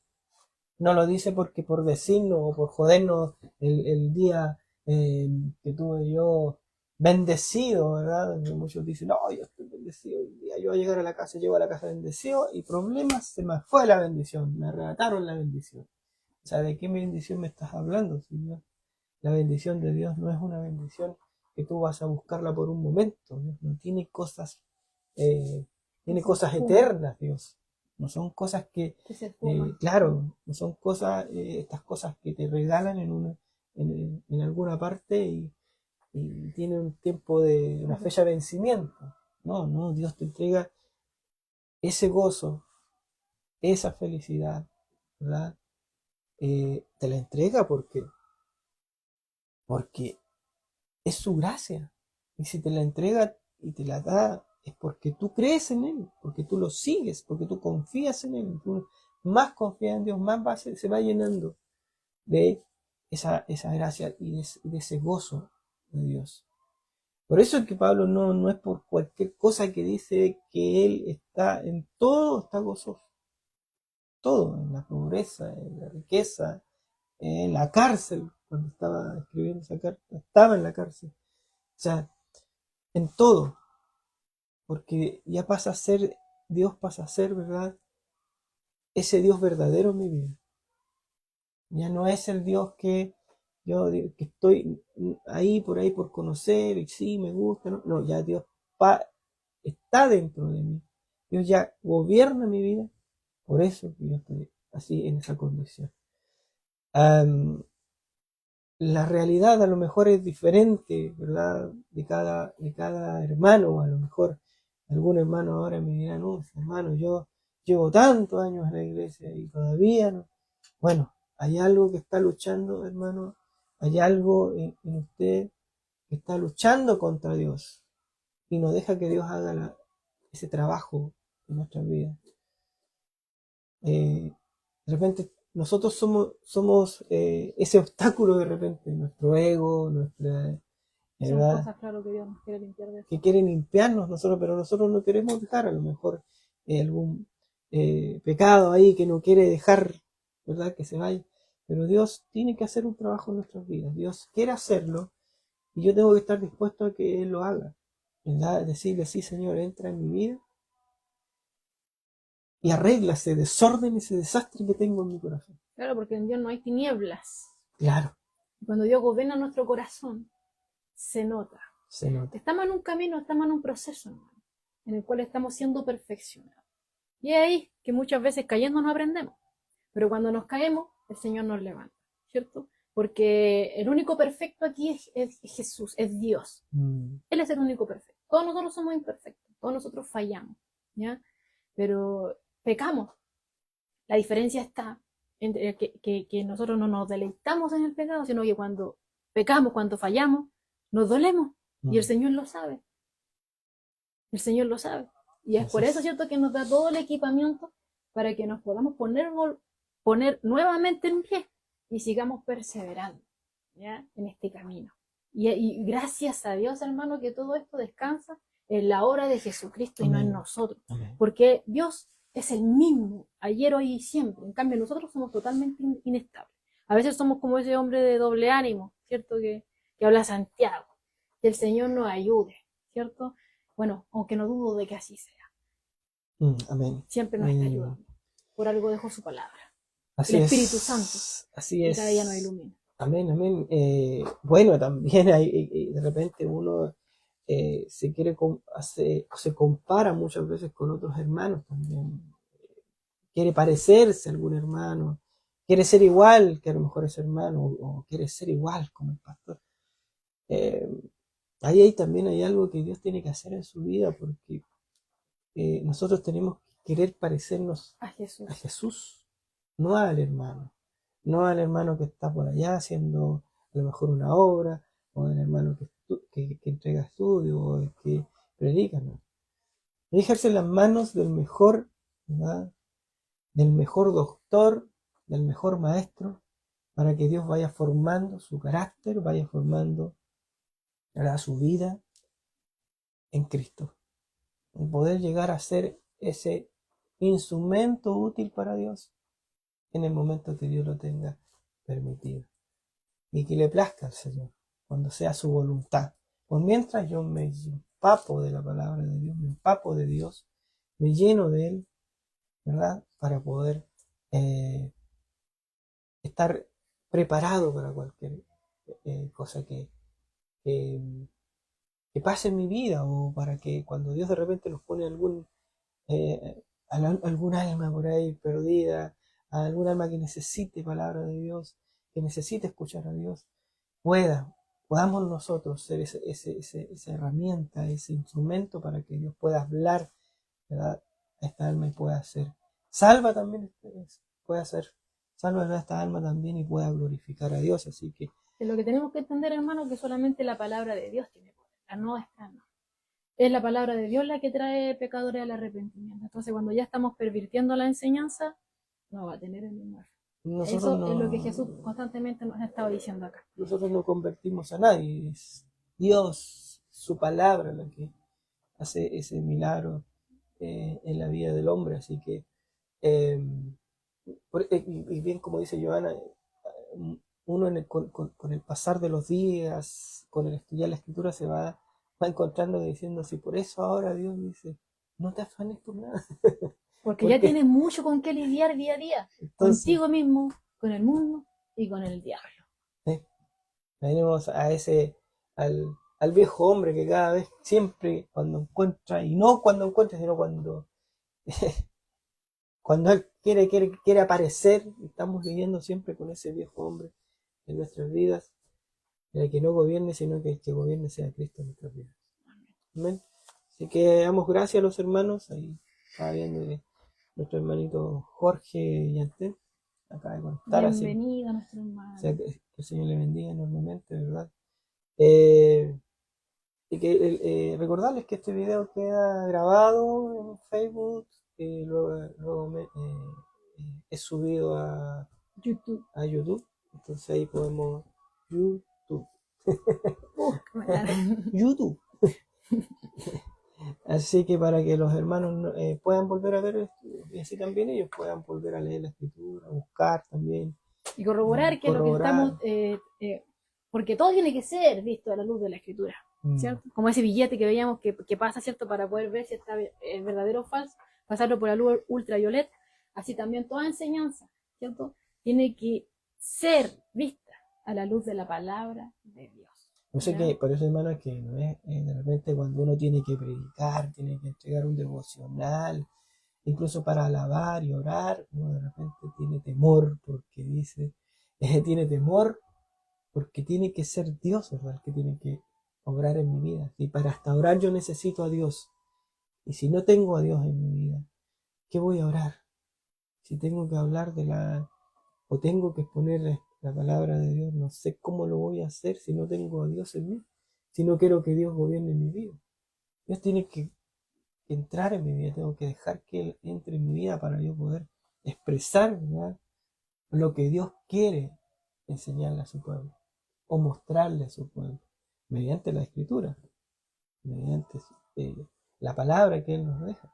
No lo dice porque por decirnos o por jodernos el día que tuve yo bendecido, ¿verdad? Muchos dicen, no, yo estoy bendecido, el día yo voy a llegar a la casa, llego a la casa bendecido y problemas, se me fue la bendición, me arrebataron la bendición. sea, ¿de qué bendición me estás hablando, Señor? La bendición de Dios no es una bendición que tú vas a buscarla por un momento. Dios no tiene cosas, tiene cosas eternas, Dios. No son cosas que, claro, no son cosas, estas cosas que te regalan en alguna parte y tiene un tiempo de una fecha de vencimiento. No, no, Dios te entrega ese gozo, esa felicidad, ¿verdad? Te la entrega porque es su gracia. Y si te la entrega y te la da, es porque tú crees en Él, porque tú lo sigues, porque tú confías en Él. Tú más confías en Dios, más se va llenando de esa gracia y de ese gozo de Dios. Por eso es que Pablo no es por cualquier cosa que dice que él está en todo, está gozoso. Todo, en la pobreza, en la riqueza, en la cárcel, cuando estaba escribiendo esa carta, estaba en la cárcel. O sea, en todo, porque ya pasa a ser, Dios pasa a ser, ¿verdad? Ese Dios verdadero en mi vida. Ya no es el Dios que yo que estoy ahí por conocer y sí, me gusta, ¿no? No, ya Dios está dentro de mí. Dios ya gobierna mi vida. Por eso yo estoy así en esa condición. La realidad a lo mejor es diferente, ¿verdad? De cada hermano. A lo mejor algún hermano ahora me dirá, no, hermano, yo llevo tantos años en la iglesia y todavía no. Bueno, hay algo que está luchando, hermano. Hay algo en usted que está luchando contra Dios y no deja que Dios haga ese trabajo en nuestras vidas. De repente nosotros somos ese obstáculo de repente, nuestro ego, nuestra Son ¿verdad? cosas, claro, que Dios nos quiere limpiar de eso. Que quieren limpiarnos nosotros, pero nosotros no queremos dejar a lo mejor algún pecado ahí que no quiere dejar, ¿verdad? Que se vaya. Pero Dios tiene que hacer un trabajo en nuestras vidas. Dios quiere hacerlo y yo tengo que estar dispuesto a que Él lo haga. ¿Verdad? Decirle, sí, Señor, entra en mi vida y arregla ese desorden, ese desastre que tengo en mi corazón. Claro, porque en Dios no hay tinieblas. Claro. Cuando Dios gobierna nuestro corazón, se nota. Se nota. Estamos en un camino, estamos en un proceso, hermano, en el cual estamos siendo perfeccionados. Y es ahí que muchas veces cayendo no aprendemos. Pero cuando nos caemos, el Señor nos levanta, ¿cierto? Porque el único perfecto aquí es Jesús, es Dios. Él es el único perfecto. Todos nosotros somos imperfectos, todos nosotros fallamos, ¿ya? Pero pecamos. La diferencia está entre que nosotros no nos deleitamos en el pecado, sino que cuando pecamos, cuando fallamos, nos dolemos. Y el Señor lo sabe. El Señor lo sabe. Y es por eso, ¿cierto?, que nos da todo el equipamiento para que nos podamos poner nuevamente en pie y sigamos perseverando, ¿ya?, en este camino. Y gracias a Dios, hermano, que todo esto descansa en la obra de Jesucristo y no en nosotros. Porque Dios es el mismo, ayer, hoy y siempre. En cambio, nosotros somos totalmente inestables. A veces somos como ese hombre de doble ánimo, ¿cierto?, que habla Santiago. Que el Señor nos ayude, ¿cierto? Bueno, aunque no dudo de que así sea. Amén. Siempre nos está ayudando. Por algo dejó su palabra. Así el Espíritu Santo. Así es. Cada día nos ilumina. Amén, amén. Bueno, también hay, de repente uno se compara muchas veces con otros hermanos también. Quiere parecerse a algún hermano, quiere ser igual que a lo mejor ese hermano, o quiere ser igual como el pastor. Ahí también hay algo que Dios tiene que hacer en su vida, porque nosotros tenemos que querer parecernos a Jesús, no al hermano que está por allá haciendo a lo mejor una obra, o al hermano que entrega estudio, o el que predica, ¿no? Dejarse en las manos del mejor, ¿verdad?, del mejor doctor, del mejor maestro, para que Dios vaya formando su carácter, vaya formando, ¿verdad?, su vida en Cristo. Y poder llegar a ser ese instrumento útil para Dios en el momento que Dios lo tenga permitido. Y que le plazca al Señor, cuando sea su voluntad. Pues mientras yo me empapo de la palabra de Dios, me empapo de Dios, me lleno de Él, ¿verdad?, para poder estar preparado para cualquier cosa que, que pase en mi vida, o para que cuando Dios de repente nos pone algún alma por ahí perdida, algún alma que necesite palabra de Dios, que necesite escuchar a Dios, podamos nosotros ser esa herramienta, ese instrumento para que Dios pueda hablar, ¿verdad?, a esta alma y pueda ser salva también, pueda ser salva a esta alma también y pueda glorificar a Dios. Así que Lo que tenemos que entender, hermano, que solamente la palabra de Dios tiene poder, la nuestra no. Es la palabra de Dios la que trae pecadores al arrepentimiento. Entonces, cuando ya estamos pervirtiendo la enseñanza, no va a tener el mismo efecto. Eso es lo que Jesús constantemente nos ha estado diciendo acá. Nosotros no convertimos a nadie, es Dios, su palabra, la que hace ese milagro en la vida del hombre. Así que, y bien como dice Joana, uno con el pasar de los días, con el estudiar la escritura, se va encontrando diciendo, si por eso ahora Dios dice, no te afanes por nada. Porque ya tienes mucho con qué lidiar día a día. Entonces, contigo mismo, con el mundo y con el diablo. Tenemos al viejo hombre que cada vez, siempre, cuando encuentra, y no cuando encuentra, sino cuando él quiere aparecer, estamos viviendo siempre con ese viejo hombre en nuestras vidas, el que no gobierne, sino que el que gobierne sea Cristo en nuestras vidas. Amén. Así que damos gracias a los hermanos. Ahí estaba viendo nuestro hermanito Jorge Yantén acaba de conectar. Bienvenido a nuestro hermano. O sea, que el Señor le bendiga enormemente, ¿verdad? Y que recordarles que este video queda grabado en Facebook, luego es subido a YouTube. Entonces ahí podemos YouTube. Así que para que los hermanos puedan volver a ver esto, y así también ellos puedan volver a leer la escritura, buscar también. Y corroborar que lo que estamos... porque todo tiene que ser visto a la luz de la escritura, ¿cierto? Como ese billete que veíamos que pasa, ¿cierto? Para poder ver si está verdadero o falso, pasarlo por la luz ultravioleta. Así también toda enseñanza, ¿cierto? Tiene que ser vista a la luz de la palabra de Dios. No sé qué, por eso, hermano, es que no es de repente cuando uno tiene que predicar, tiene que entregar un devocional, incluso para alabar y orar, uno de repente tiene temor porque dice, tiene temor porque tiene que ser Dios, ¿verdad?, el que tiene que obrar en mi vida. Y para hasta orar yo necesito a Dios. Y si no tengo a Dios en mi vida, ¿qué voy a orar? Si tengo que hablar o tengo que exponer la palabra de Dios, no sé cómo lo voy a hacer si no tengo a Dios en mí, si no quiero que Dios gobierne mi vida. Dios tiene que entrar en mi vida, tengo que dejar que Él entre en mi vida para yo poder expresar, ¿verdad?, lo que Dios quiere enseñarle a su pueblo o mostrarle a su pueblo mediante la escritura, mediante la palabra que Él nos deja,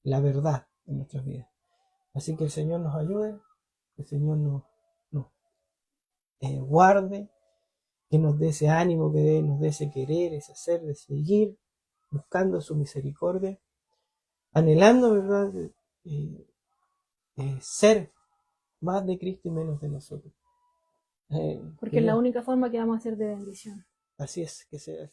la verdad en nuestras vidas. Así que el Señor nos ayude, el Señor nos guarde, que nos dé ese ánimo, que nos dé ese querer, ese hacer, de seguir buscando su misericordia, anhelando, ¿verdad?, ser más de Cristo y menos de nosotros. Porque es la única forma que vamos a ser de bendición. Así es, que sea.